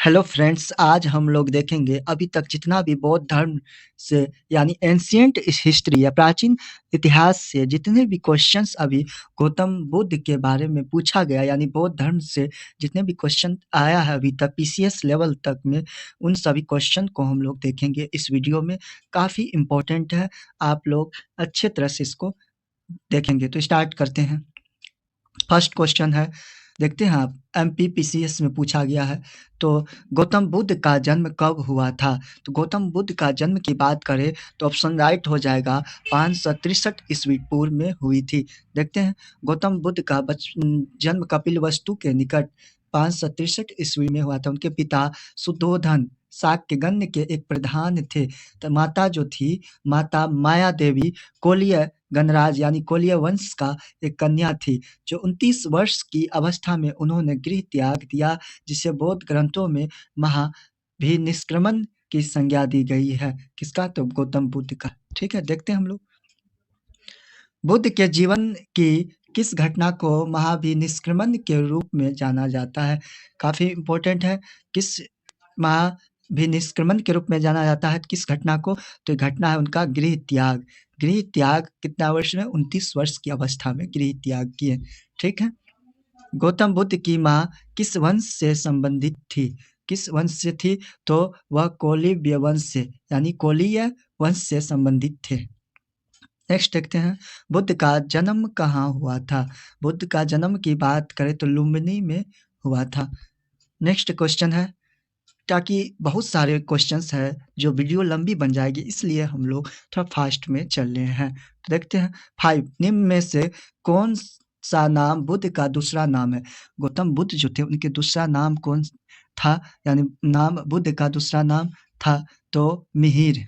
Hello friends, आज हम लोग देखेंगे अभी तक जितना भी बौद्ध धर्म से यानी एंशिएंट हिस्ट्री या प्राचीन इतिहास से जितने भी क्वेश्चंस अभी गौतम बुद्ध के बारे में पूछा गया यानी बौद्ध धर्म से जितने भी क्वेश्चन आया है अभी तक पीसीएस लेवल तक में, उन सभी क्वेश्चन को हम लोग देखेंगे इस वीडियो में। काफ़ी इम्पोर्टेंट है, आप लोग अच्छे तरह से इसको देखेंगे। तो स्टार्ट करते हैं। फर्स्ट क्वेश्चन है, देखते हैं आप, एमपीपीसीएस में पूछा गया है। तो गौतम बुद्ध का जन्म कब हुआ था? तो गौतम बुद्ध का जन्म की बात करें तो ऑप्शन राइट हो जाएगा 563 ईस्वी पूर्व में हुई थी। देखते हैं, गौतम बुद्ध का जन्म कपिलवस्तु के निकट 563 ईस्वी में हुआ था। उनके पिता सुद्धोधन शाक्यगन्य के एक प्रधान थे। तो माता जो थी, माता माया देवी कोलीय गणराज यानी कोलीय वंश का एक कन्या थी। जो 29 वर्ष की अवस्था में उन्होंने गृह त्याग दिया, जिसे बौद्ध ग्रंथों में महाभिनिष्क्रमण की संज्ञा दी गई है। किसका? तो गौतम बुद्ध का। ठीक है, देखते हैं हम लोग। बुद्ध के जीवन की किस घटना को महाभिनिष्क्रमण के रूप में जाना जाता है? काफी इंपॉर्टेंट है। किस महाभिनिष्क्रमण के रूप में जाना जाता है किस घटना को? तो घटना है उनका गृह त्याग। गृह त्याग कितना वर्ष में? 29 वर्ष की अवस्था में गृह त्याग किए। ठीक है। गौतम बुद्ध की माँ किस वंश से संबंधित थी? किस वंश से थी? तो वह कोलीय वंश से यानी कोलीय वंश से संबंधित थे। नेक्स्ट देखते हैं, बुद्ध का जन्म कहाँ हुआ था? बुद्ध का जन्म की बात करें तो लुम्बिनी में हुआ था। नेक्स्ट क्वेश्चन है, ताकि बहुत सारे क्वेश्चंस है जो वीडियो लंबी बन जाएगी, इसलिए हम लोग थोड़ा फास्ट में चल रहे हैं। तो देखते हैं, 5 निम्न में से कौन सा नाम बुद्ध का दूसरा नाम है? गौतम बुद्ध जो थे उनके दूसरा नाम कौन था? यानी नाम बुद्ध का दूसरा नाम था तो मिहिर।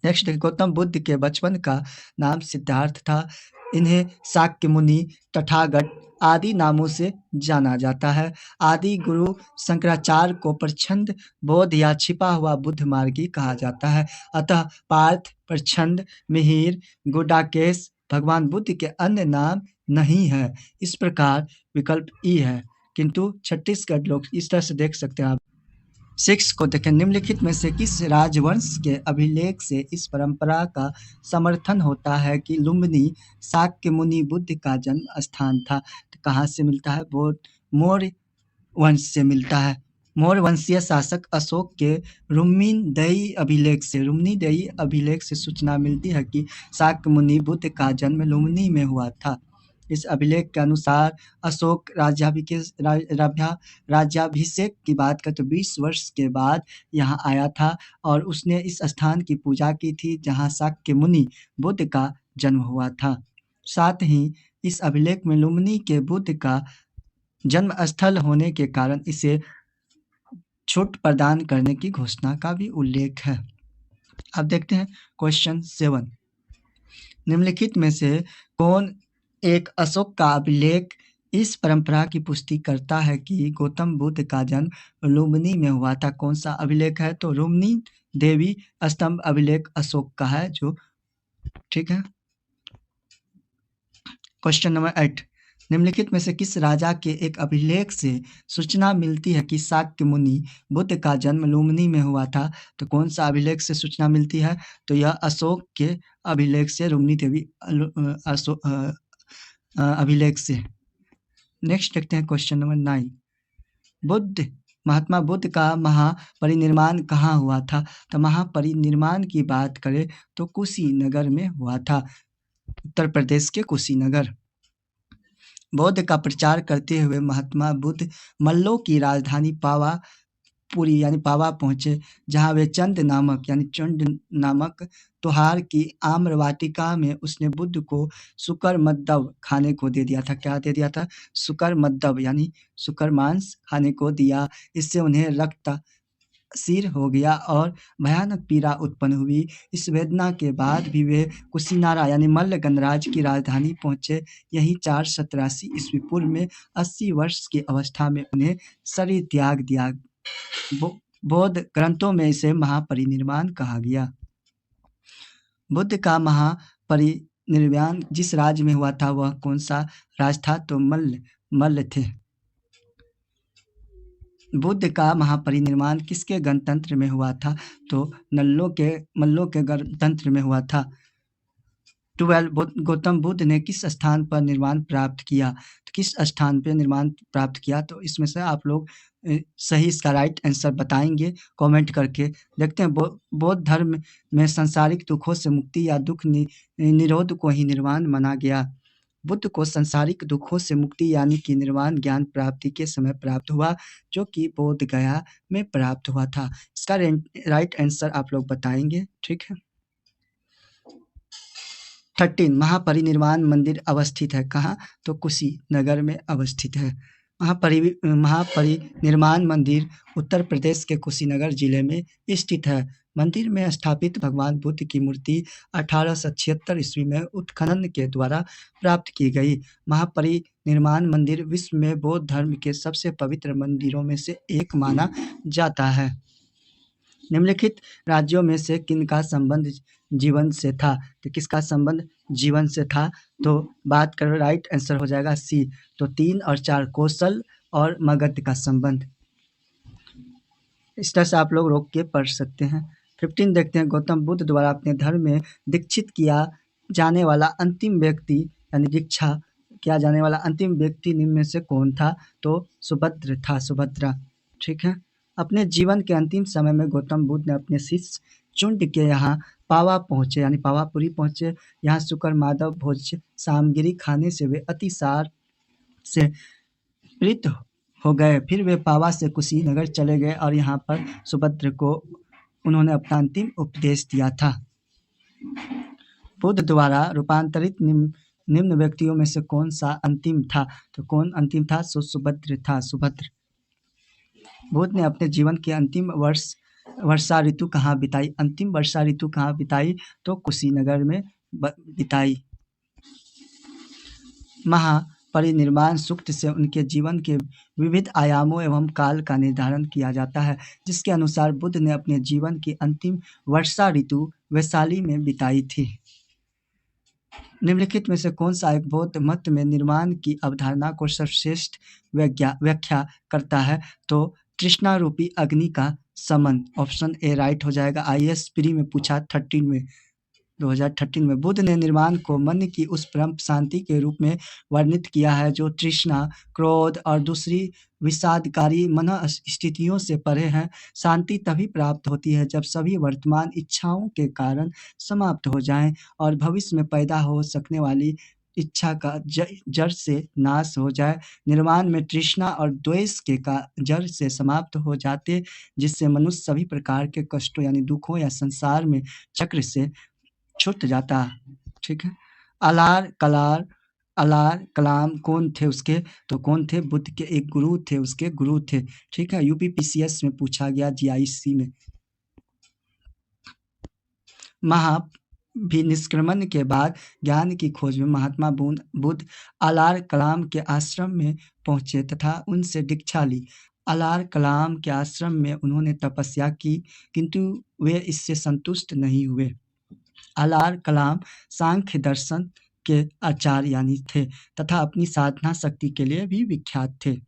नेक्स्ट, गौतम बुद्ध के बचपन का नाम सिद्धार्थ था। इन्हें शाक्य मुनि, तथागत आदि नामों से जाना जाता है। आदि गुरु शंकराचार्य को प्रच्छंद बोध या छिपा हुआ बुद्ध मार्गी कहा जाता है। अतः पार्थ, प्रच्छंद, मिहिर, गुडाकेश भगवान बुद्ध के अन्य नाम नहीं है। इस प्रकार विकल्प ई है, किंतु छत्तीसगढ़ लोग इस तरह से देख सकते हैं आप। 6 को देखें, निम्नलिखित में से किस राजवंश के अभिलेख से इस परंपरा का समर्थन होता है कि लुम्बिनी शाक्य मुनि बुद्ध का जन्म स्थान था? तो कहाँ से मिलता है? वो मौर्य वंश से मिलता है। मौर्य वंशीय शासक अशोक के रुम्मीदेयी अभिलेख से सूचना मिलती है कि शाक्य मुनि बुद्ध का जन्म लुम्बिनी में हुआ था। इस अभिलेख के अनुसार अशोक राज्याभिषेक की बात करें तो 20 वर्ष के बाद यहाँ आया था और उसने इस स्थान की पूजा की थी जहाँ शाक्य मुनि बुद्ध का जन्म हुआ था। साथ ही इस अभिलेख में लुम्बिनी के बुद्ध का जन्म स्थल होने के कारण इसे छूट प्रदान करने की घोषणा का भी उल्लेख है। अब देखते हैं क्वेश्चन 7, निम्नलिखित में से कौन एक अशोक का अभिलेख इस परंपरा की पुष्टि करता है कि गौतम बुद्ध का जन्म लुम्बिनी में हुआ था? कौन सा अभिलेख है? तो लुम्बिनी देवी स्तंभ अभिलेख अशोक का है जो। ठीक है। क्वेश्चन नंबर 8, निम्नलिखित में से किस राजा के एक अभिलेख से सूचना मिलती है कि शाक्य मुनि बुद्ध का जन्म लुम्बिनी में हुआ था? तो कौन सा अभिलेख से सूचना मिलती है? तो यह अशोक के अभिलेख से, लुम्बिनी देवी अभिलेख से। नेक्स्ट देखते हैं क्वेश्चन नंबर 9, महात्मा बुद्ध का महापरिनिर्वाण कहाँ हुआ था? तो महापरिनिर्वाण की बात करें तो कुशीनगर में हुआ था, उत्तर प्रदेश के कुशीनगर। बौद्ध का प्रचार करते हुए महात्मा बुद्ध मल्लों की राजधानी पावापुरी यानी पावा पहुँचे, जहाँ वे चंड नामक त्योहार की आम्र वाटिका में उसने बुद्ध को शुकर मद्दव खाने को दे दिया था। क्या दे दिया था? शुकर मद्दव यानी शुकर मांस खाने को दिया। इससे उन्हें रक्त सिर हो गया और भयानक पीड़ा उत्पन्न हुई। इस वेदना के बाद भी वे कुशीनारा यानी मल्ल गणराज्य की राजधानी पहुँचे। यहीं 487 ईस्वी पूर्व में 80 वर्ष की अवस्था में उन्हें शरीर त्याग दिया। बौद्ध ग्रंथों में इसे महापरिनिर्वाण कहा गया। बुद्ध का महापरिनिर्वाण जिस राज्य में हुआ था वह कौन सा राज था? तो मल्ल थे। बुद्ध का महापरिनिर्वाण किसके गणतंत्र में हुआ था? तो मल्लों के गणतंत्र में हुआ था। 12 गौतम बुद्ध ने किस स्थान पर निर्वाण प्राप्त किया? तो किस स्थान पे निर्वाण प्राप्त किया? तो इसमें से आप लोग सही इसका राइट आंसर बताएँगे कमेंट करके। देखते हैं बौद्ध धर्म में सांसारिक दुखों से मुक्ति या दुख निरोध को ही निर्वाण माना गया। बुद्ध को सांसारिक दुखों से मुक्ति यानी कि निर्वाण ज्ञान प्राप्ति के समय प्राप्त हुआ, जो कि बोध गया में प्राप्त हुआ था। इसका राइट आंसर आप लोग बताएँगे, ठीक है? 13 महापरिनिर्वाण मंदिर अवस्थित है कहाँ? तो कुशीनगर में अवस्थित है। महापरिनिर्वाण मंदिर उत्तर प्रदेश के कुशीनगर जिले में स्थित है। मंदिर में स्थापित भगवान बुद्ध की मूर्ति 1876 ईस्वी में उत्खनन के द्वारा प्राप्त की गई। महापरिनिर्वाण मंदिर विश्व में बौद्ध धर्म के सबसे पवित्र मंदिरों में से एक माना जाता है। निम्नलिखित राज्यों में से किनका संबंध जीवन से था? तो किसका संबंध जीवन से था? तो बात करें राइट आंसर हो जाएगा सी। तो 3 और 4 कौशल और मगध का संबंध। इस तरह से आप लोग रोक के पढ़ सकते हैं। 15 देखते हैं, गौतम बुद्ध द्वारा अपने धर्म में दीक्षित किया जाने वाला अंतिम व्यक्ति यानी दीक्षा किया जाने वाला अंतिम व्यक्ति निम्न में से कौन था? तो सुभद्र था, सुभद्रा, ठीक है। अपने जीवन के अंतिम समय में गौतम बुद्ध ने अपने शिष्य चुंड के यहाँ पावा पहुँचे यानी पावापुरी पहुँचे। यहाँ शुक्र माधव भोज सामग्री खाने से वे अतिसार से प्रीत हो गए। फिर वे पावा से कुशीनगर चले गए और यहाँ पर सुभद्र को उन्होंने अपना अंतिम उपदेश दिया था। बुद्ध द्वारा रूपांतरित निम्न व्यक्तियों में से कौन सा अंतिम था? तो कौन अंतिम था? सुभद्र था, सुभद्र। बुद्ध ने अपने जीवन के अंतिम वर्षा ऋतु कहाँ बिताई? अंतिम वर्षा ऋतु कहाँ बिताई? तो कुशीनगर में बिताई। महापरिनिर्वाण सूक्त से उनके जीवन के विविध आयामों एवं काल का निर्धारण किया जाता है, जिसके अनुसार बुद्ध ने अपने जीवन की अंतिम वर्षा ऋतु वैशाली में बिताई थी। निम्नलिखित में से कौन सा एक बौद्ध मत में निर्वाण की अवधारणा को सर्वश्रेष्ठ व्याख्या करता है? तो तृष्णा रूपी अग्नि का समन, ऑप्शन ए राइट हो जाएगा। IAS प्री में पूछा 2013 में। बुद्ध ने निर्वाण को मन की उस परम शांति के रूप में वर्णित किया है जो तृष्णा, क्रोध और दूसरी विषादकारी मन स्थितियों से परे है। शांति तभी प्राप्त होती है जब सभी वर्तमान इच्छाओं के कारण समाप्त हो जाएं और भविष्य में पैदा हो सकने वाली इच्छा का जड़ से नाश हो जाए। निर्वाण में तृष्णा और द्वेष के का जड़ से समाप्त हो जाते, जिससे मनुष्य सभी प्रकार के कष्टों यानी दुखों या संसार में चक्र से छूट जाता, ठीक है। अलार कलाम कौन थे उसके? तो कौन थे? बुद्ध के एक गुरु थे, उसके गुरु थे, ठीक है। UPPCS में पूछा गया, GIC में। महाभिनिष्क्रमण के बाद ज्ञान की खोज में महात्मा बुद्ध अलार कलाम के आश्रम में पहुंचे तथा उनसे दीक्षा ली। अलार कलाम के आश्रम में उन्होंने तपस्या की, किंतु वे इससे संतुष्ट नहीं हुए। अलार कलाम सांख्य दर्शन के आचार्य यानी थे तथा अपनी साधना शक्ति के लिए भी विख्यात थे।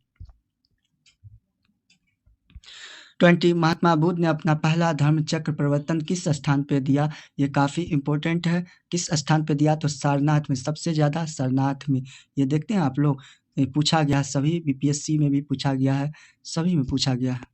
20 महात्मा बुद्ध ने अपना पहला धर्म चक्र प्रवर्तन किस स्थान पे दिया? ये काफ़ी इम्पोर्टेंट है। किस स्थान पे दिया? तो सारनाथ में, सबसे ज़्यादा सारनाथ में। ये देखते हैं आप लोग, पूछा गया, सभी BPSC में भी पूछा गया है, सभी में पूछा गया है।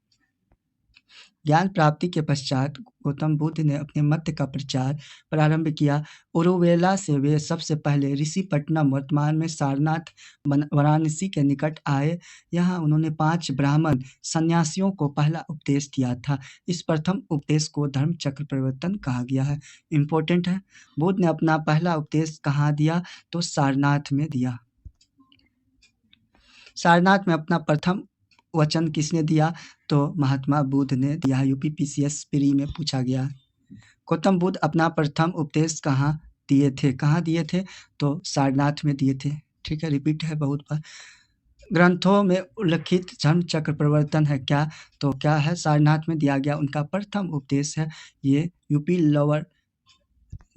ज्ञान प्राप्ति के पश्चात गौतम बुद्ध ने अपने मत का प्रचार प्रारंभ किया। उरुवेला से वे सबसे पहले ऋषिपट्टनम, वर्तमान में सारनाथ, वाराणसी के निकट आए। यहाँ उन्होंने 5 ब्राह्मण सन्यासियों को पहला उपदेश दिया था। इस प्रथम उपदेश को धर्म चक्र प्रवर्तन कहा गया है। इम्पोर्टेंट है। बुद्ध ने अपना पहला उपदेश कहाँ दिया? तो सारनाथ में दिया। सारनाथ में अपना प्रथम वचन किसने दिया? तो महात्मा बुद्ध ने दिया। UPPCS प्री में पूछा गया। गौतम बुद्ध अपना प्रथम उपदेश कहाँ दिए थे? कहाँ दिए थे? तो सारनाथ में दिए थे, ठीक है। रिपीट है बहुत बार। ग्रंथों में उल्लिखित धर्म चक्र प्रवर्तन है क्या? तो क्या है? सारनाथ में दिया गया उनका प्रथम उपदेश है। ये UP लोअर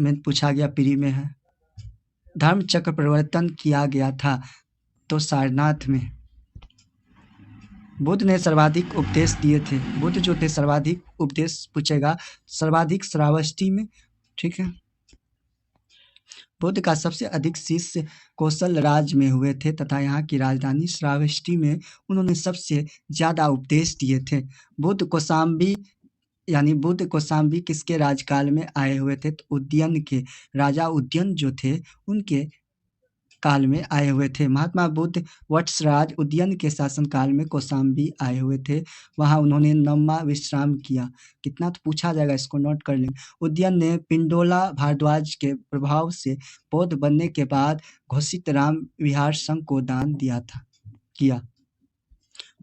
में पूछा गया, प्री में है। धर्म चक्र प्रवर्तन किया गया था तो सारनाथ में। बुद्ध ने सर्वाधिक उपदेश दिए थे। बुद्ध जो थे सर्वाधिक उपदेश पूछेगा सर्वाधिक श्रावस्ती में, ठीक है। बुद्ध का सबसे अधिक शिष्य कौशल राज्य में हुए थे तथा यहाँ की राजधानी श्रावस्ती में उन्होंने सबसे ज़्यादा उपदेश दिए थे। बुद्ध कौशाम्बी किसके राजकाल में आए हुए थे? तो उदयन के राजा उदयन जो थे उनके काल में आए हुए थे। महात्मा बुद्ध वत्सराज उदयन के शासनकाल में कौशाम्बी आए हुए थे। वहाँ उन्होंने 9वां विश्राम किया। कितना तो पूछा जाएगा, इसको नोट कर लेंगे। उदयन ने पिंडोला भारद्वाज के प्रभाव से बौद्ध बनने के बाद घोषित राम विहार संघ को दान किया।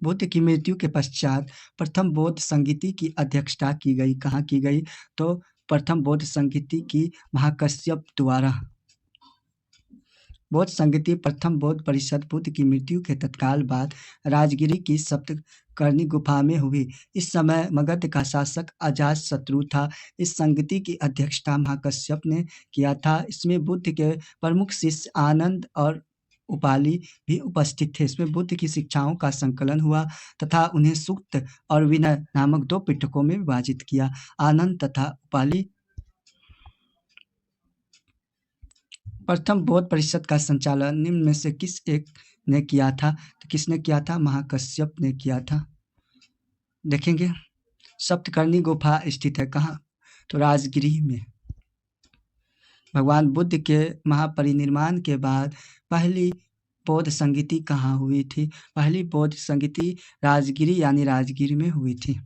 बुद्ध की मृत्यु के पश्चात प्रथम बौद्ध संगीति की अध्यक्षता की गई। कहाँ की गई? तो प्रथम बौद्ध संगीति की महाकश्यप द्वारा। बौद्ध संगीति प्रथम बौद्ध परिषद बुद्ध की मृत्यु के तत्काल बाद राजगिरी की सप्तकर्णी गुफा में हुई। इस समय मगध का शासक अजातशत्रु था। इस संगीति की अध्यक्षता महाकश्यप ने किया था। इसमें बुद्ध के प्रमुख शिष्य आनंद और उपाली भी उपस्थित थे। इसमें बुद्ध की शिक्षाओं का संकलन हुआ तथा उन्हें सूक्त और विनय नामक 2 पिटकों में विभाजित किया। आनंद तथा उपाली। प्रथम बौद्ध परिषद का संचालन निम्न में से किस एक ने किया था? तो किसने किया था? महाकश्यप ने किया था। देखेंगे सप्तकर्णी गुफा स्थित है कहाँ? तो राजगिरी में। भगवान बुद्ध के महापरिनिर्वाण के बाद पहली बौद्ध संगीति कहाँ हुई थी? पहली बौद्ध संगीति राजगिरी यानी राजगीर में हुई थी।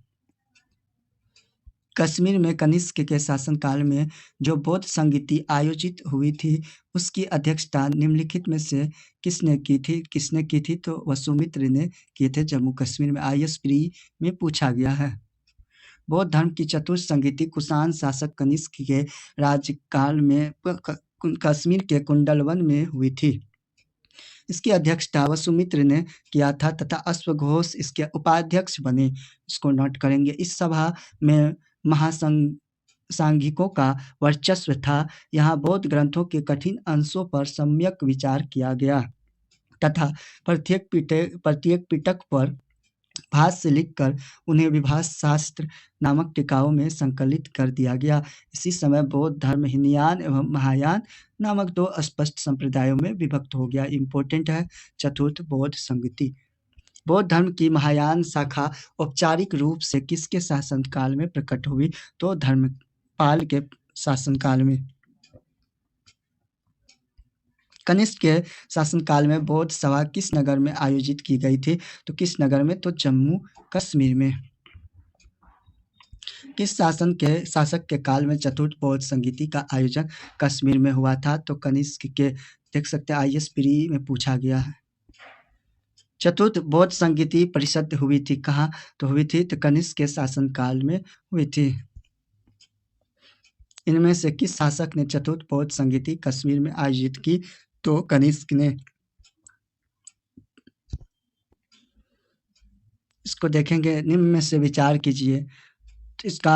कश्मीर में कनिष्क के शासनकाल में जो बौद्ध संगीति आयोजित हुई थी उसकी अध्यक्षता निम्नलिखित में से किसने की थी? तो वसुमित्र ने किए थे। जम्मू कश्मीर में IS प्री में पूछा गया है। बौद्ध धर्म की चतुर्थ संगीति कुषाण शासक कनिष्क के राज्यकाल में कश्मीर के कुंडलवन में हुई थी। इसकी अध्यक्षता वसुमित्र ने किया था तथा अश्वघोष इसके उपाध्यक्ष बने। इसको नोट करेंगे। इस सभा में सांघिकों का वर्चस्व था। यहाँ बौद्ध ग्रंथों के कठिन अंशों पर सम्यक विचार किया गया तथा प्रत्येक पिटक पर भाष्य लिखकर उन्हें विभाष शास्त्र नामक टीकाओं में संकलित कर दिया गया। इसी समय बौद्ध धर्म हीनयान एवं महायान नामक 2 स्पष्ट संप्रदायों में विभक्त हो गया। इम्पोर्टेंट है। चतुर्थ बौद्ध संगीति। बौद्ध धर्म की महायान शाखा औपचारिक रूप से किसके शासनकाल में प्रकट हुई? तो धर्मपाल के शासनकाल में। कनिष्क के शासनकाल में बौद्ध सभा किस नगर में आयोजित की गई थी? तो किस नगर में? तो जम्मू कश्मीर में। किस शासक के काल में चतुर्थ बौद्ध संगीति का आयोजन कश्मीर में हुआ था? तो कनिष्क के। देख सकते हैं IS प्री में पूछा गया है। चतुर्थ बौद्ध संगीति परिषद हुई थी कहाँ? तो हुई थी तो कनिष्क के शासनकाल में हुई थी। इनमें से किस शासक ने चतुर्थ बौद्ध संगीति कश्मीर में आयोजित की? तो कनिष्क ने। इसको देखेंगे। निम्न में से विचार कीजिए। तो इसका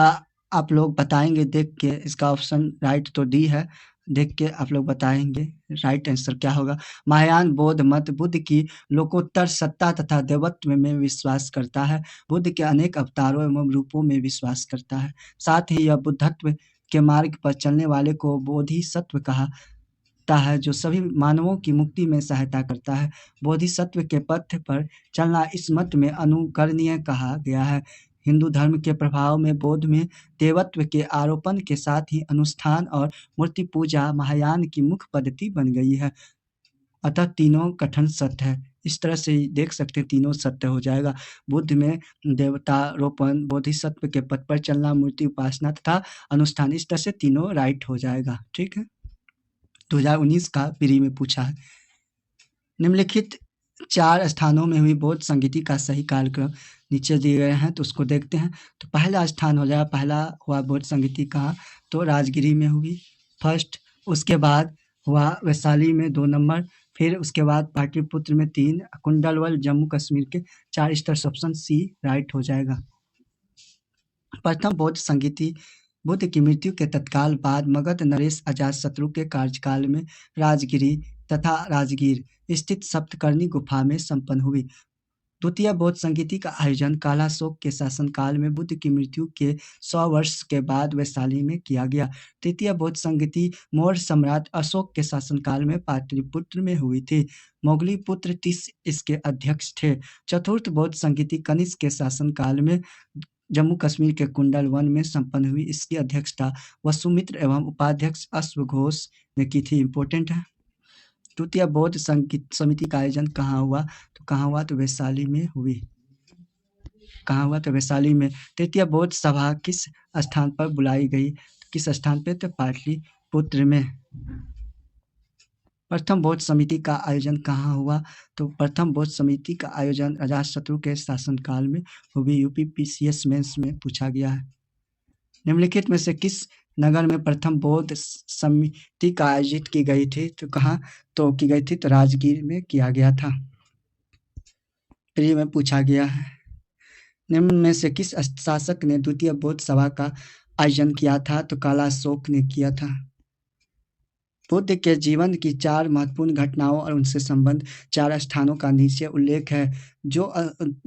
आप लोग बताएंगे देख के। इसका ऑप्शन राइट तो डी है। देख के आप लोग बताएंगे राइट आंसर क्या होगा। महायान बौद्ध मत बुद्ध की लोकोत्तर सत्ता तथा देवत्व में विश्वास करता है। बुद्ध के अनेक अवतारों एवं रूपों में विश्वास करता है। साथ ही यह बुद्धत्व के मार्ग पर चलने वाले को बोधिसत्व कहता है जो सभी मानवों की मुक्ति में सहायता करता है। बोधिसत्व के पथ पर चलना इस मत में अनुकरणीय कहा गया है। हिंदू धर्म के प्रभाव में बौद्ध में देवत्व के आरोपण के साथ ही अनुष्ठान और मूर्ति पूजा महायान की मुख्य पद्धति बन गई है। अतः तीनों कथन सत्य है। इस तरह से देख सकते हैं तीनों सत्य हो जाएगा। बुद्ध में देवतारोपण, बोधिसत्व के पथ पर चलना, मूर्ति उपासना तथा अनुष्ठान, इस तरह से तीनों राइट हो जाएगा। ठीक है। 2019 का प्री में पूछा है। निम्नलिखित 4 स्थानों में हुई बौद्ध संगीति का सही कालक्रम नीचे दिए गए हैं तो उसको देखते हैं। तो पहला स्थान हो जाएगा। पहला हुआ बौद्ध संगीति कहाँ? तो राजगिरी में हुई फर्स्ट। उसके बाद हुआ वैशाली में 2 नंबर। फिर उसके बाद पाटलिपुत्र में 3, कुंडलवल जम्मू कश्मीर के 4। इस तरह से ऑप्शन सी राइट हो जाएगा। प्रथम बौद्ध संगीति बुद्ध की मृत्यु के तत्काल बाद मगध नरेश अजातशत्रु के कार्यकाल में राजगिरी तथा राजगीर स्थित सप्तकर्णी गुफा में संपन्न हुई। द्वितीय बौद्ध संगीति का आयोजन कालाशोक के शासनकाल में बुद्ध की मृत्यु के 100 वर्ष के बाद वैशाली में किया गया। तृतीय बौद्ध संगीति मौर्य सम्राट अशोक के शासनकाल में पाटलिपुत्र में हुई थी। मोगली पुत्र तीस इसके अध्यक्ष थे। चतुर्थ बौद्ध संगीति कनिष्क के शासनकाल में जम्मू कश्मीर के कुंडल वन में संपन्न हुई। इसकी अध्यक्षता वसुमित्र एवं उपाध्यक्ष अश्वघोष ने की थी। इंपॉर्टेंट है। द्वितीय बौद्ध संगीत समिति का आयोजन कहाँ हुआ? तो कहाँ हुआ? तो वैशाली में हुई। कहाँ हुआ? तो वैशाली में। तृतीय बौद्ध सभा किस स्थान पर बुलाई गई? किस स्थान पे? तो पाटलिपुत्र में। प्रथम बौद्ध समिति का आयोजन कहाँ हुआ? तो प्रथम बौद्ध समिति का आयोजन अजातशत्रु के शासनकाल में हुई। यूपीपीसीएस मेंस में पूछा गया है। निम्नलिखित में से किस नगर में प्रथम बौद्ध समिति का आयोजित की गई थी? तो कहाँ तो की गई थी? तो राजगीर में किया गया था। प्री में पूछा गया है। निम्न में से किस शासक ने द्वितीय बौद्ध सभा का आयोजन किया था? तो कालाशोक ने किया था। बुद्ध के जीवन की 4 महत्वपूर्ण घटनाओं और उनसे संबंध 4 स्थानों का नीचे उल्लेख है, जो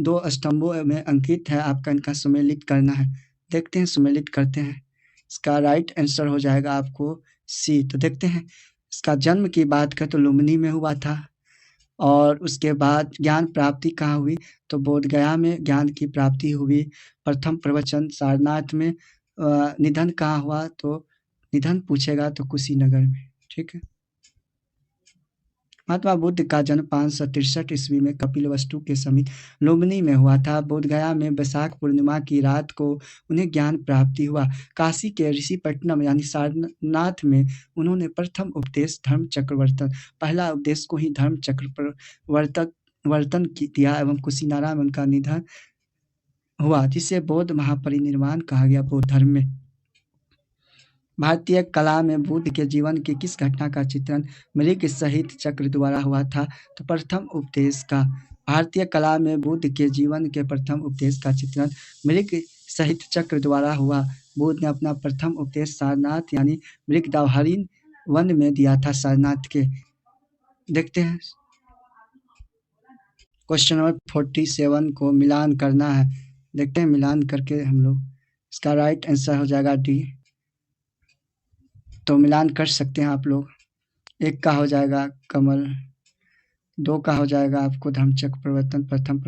2 स्तंभों में अंकित है। आपका इनका सुमेलित करना है। देखते हैं, सुमेलित करते हैं। इसका राइट आंसर हो जाएगा आपको सी। तो देखते हैं, इसका जन्म की बात करें तो लुम्बिनी में हुआ था, और उसके बाद ज्ञान प्राप्ति कहाँ हुई? तो बोध गया में ज्ञान की प्राप्ति हुई। प्रथम प्रवचन सारनाथ में। निधन कहाँ हुआ? तो निधन पूछेगा तो कुशीनगर में। ठीक है। महात्मा बुद्ध का जन्म 563 ईस्वी में कपिलवस्तु के समीप लुम्बिनी में हुआ था। बोधगया में वैशाख पूर्णिमा की रात को उन्हें ज्ञान प्राप्ति हुआ। काशी के ऋषिपट्टनम यानी सारनाथ में उन्होंने प्रथम उपदेश धर्म चक्रवर्तन, पहला उपदेश को ही धर्म चक्रवर्तन दिया, एवं कुशीनारा में उनका निधन हुआ, जिसे बौद्ध महापरिनिर्वाण कहा गया बौद्ध धर्म में। भारतीय कला में बुद्ध के जीवन की किस घटना का चित्रण मृग सहित चक्र द्वारा हुआ था? तो प्रथम उपदेश का। भारतीय कला में बुद्ध के जीवन के प्रथम उपदेश का चित्रण मृग सहित चक्र द्वारा हुआ। बुद्ध ने अपना प्रथम उपदेश सारनाथ यानी मृगदावहरीण वन में दिया था, सारनाथ के। देखते हैं, क्वेश्चन नंबर 47 को मिलान करना है। देखते हैं, मिलान करके हम लोग इसका राइट आंसर हो जाएगा डी। तो मिलान कर सकते हैं आप लोग। 1 का हो जाएगा कमल, 2 का हो जाएगा आपको धर्मचक्र प्रवर्तन, प्रथम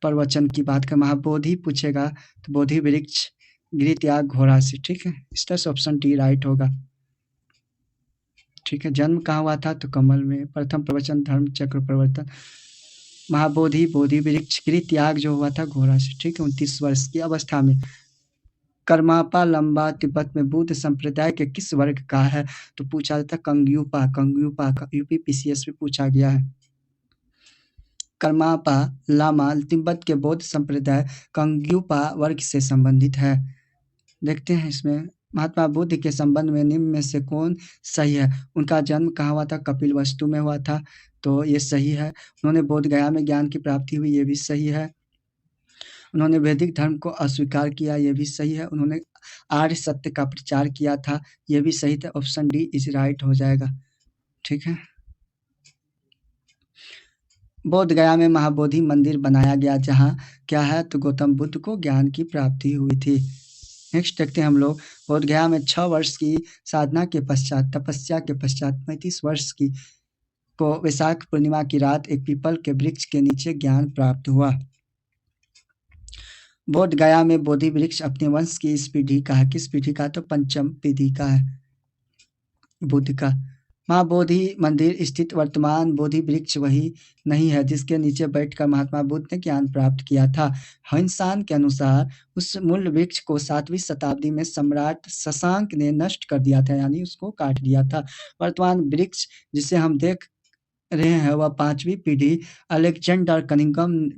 प्रवचन की बात कर महाबोधि पूछेगा तो बोधि वृक्ष, गृह त्याग, घोड़ा से। ठीक है, इसका ऑप्शन डी राइट होगा। ठीक है, जन्म कहाँ हुआ था? तो कमल में। प्रथम प्रवचन धर्मचक्र प्रवर्तन, महाबोधि, बोधि वृक्ष, गृह त्याग जो हुआ था घोड़ा से। ठीक है, 29 वर्ष की अवस्था में। कर्मापा लंबा तिब्बत में बुद्ध संप्रदाय के किस वर्ग का है? तो पूछा जाता कंग्यूपा का। यूपीपीसीएस में पूछा गया है। कर्मापा लामा तिब्बत के बौद्ध संप्रदाय कंग्यूपा वर्ग से संबंधित है। देखते हैं, इसमें महात्मा बुद्ध के संबंध में निम्न में से कौन सही है? उनका जन्म कहाँ हुआ था? कपिलवस्तु में हुआ था, तो ये सही है। उन्होंने बोध गया में ज्ञान की प्राप्ति हुई, ये भी सही है। उन्होंने वैदिक धर्म को अस्वीकार किया, ये भी सही है। उन्होंने आर्य सत्य का प्रचार किया था, ये भी सही था। ऑप्शन डी इज राइट हो जाएगा। ठीक है, बोध गया में महाबोधि मंदिर बनाया गया, जहाँ क्या है? तो गौतम बुद्ध को ज्ञान की प्राप्ति हुई थी। नेक्स्ट देखते हैं हम लोग। बोध गया में 6 वर्ष की साधना के पश्चात, तपस्या के पश्चात 35 वर्ष की को वैशाख पूर्णिमा की रात एक पीपल के वृक्ष के नीचे ज्ञान प्राप्त हुआ। बोध गया में बोधि वृक्ष अपने वंश की इस पीढ़ी का है। किस पीढ़ी का? तो पंचम पीढ़ी का है बुद्ध का। महाबोधि मंदिर स्थित वर्तमान बोधि वृक्ष वही नहीं है जिसके नीचे बैठकर महात्मा बुद्ध ने ज्ञान प्राप्त किया था। हिंसान के अनुसार उस मूल वृक्ष को 7वीं शताब्दी में सम्राट शशांक ने नष्ट कर दिया था, यानी उसको काट दिया था। वर्तमान वृक्ष जिसे हम देख रहे हैं वह 5वीं पीढ़ी अलेक्जेंडर कनिंघम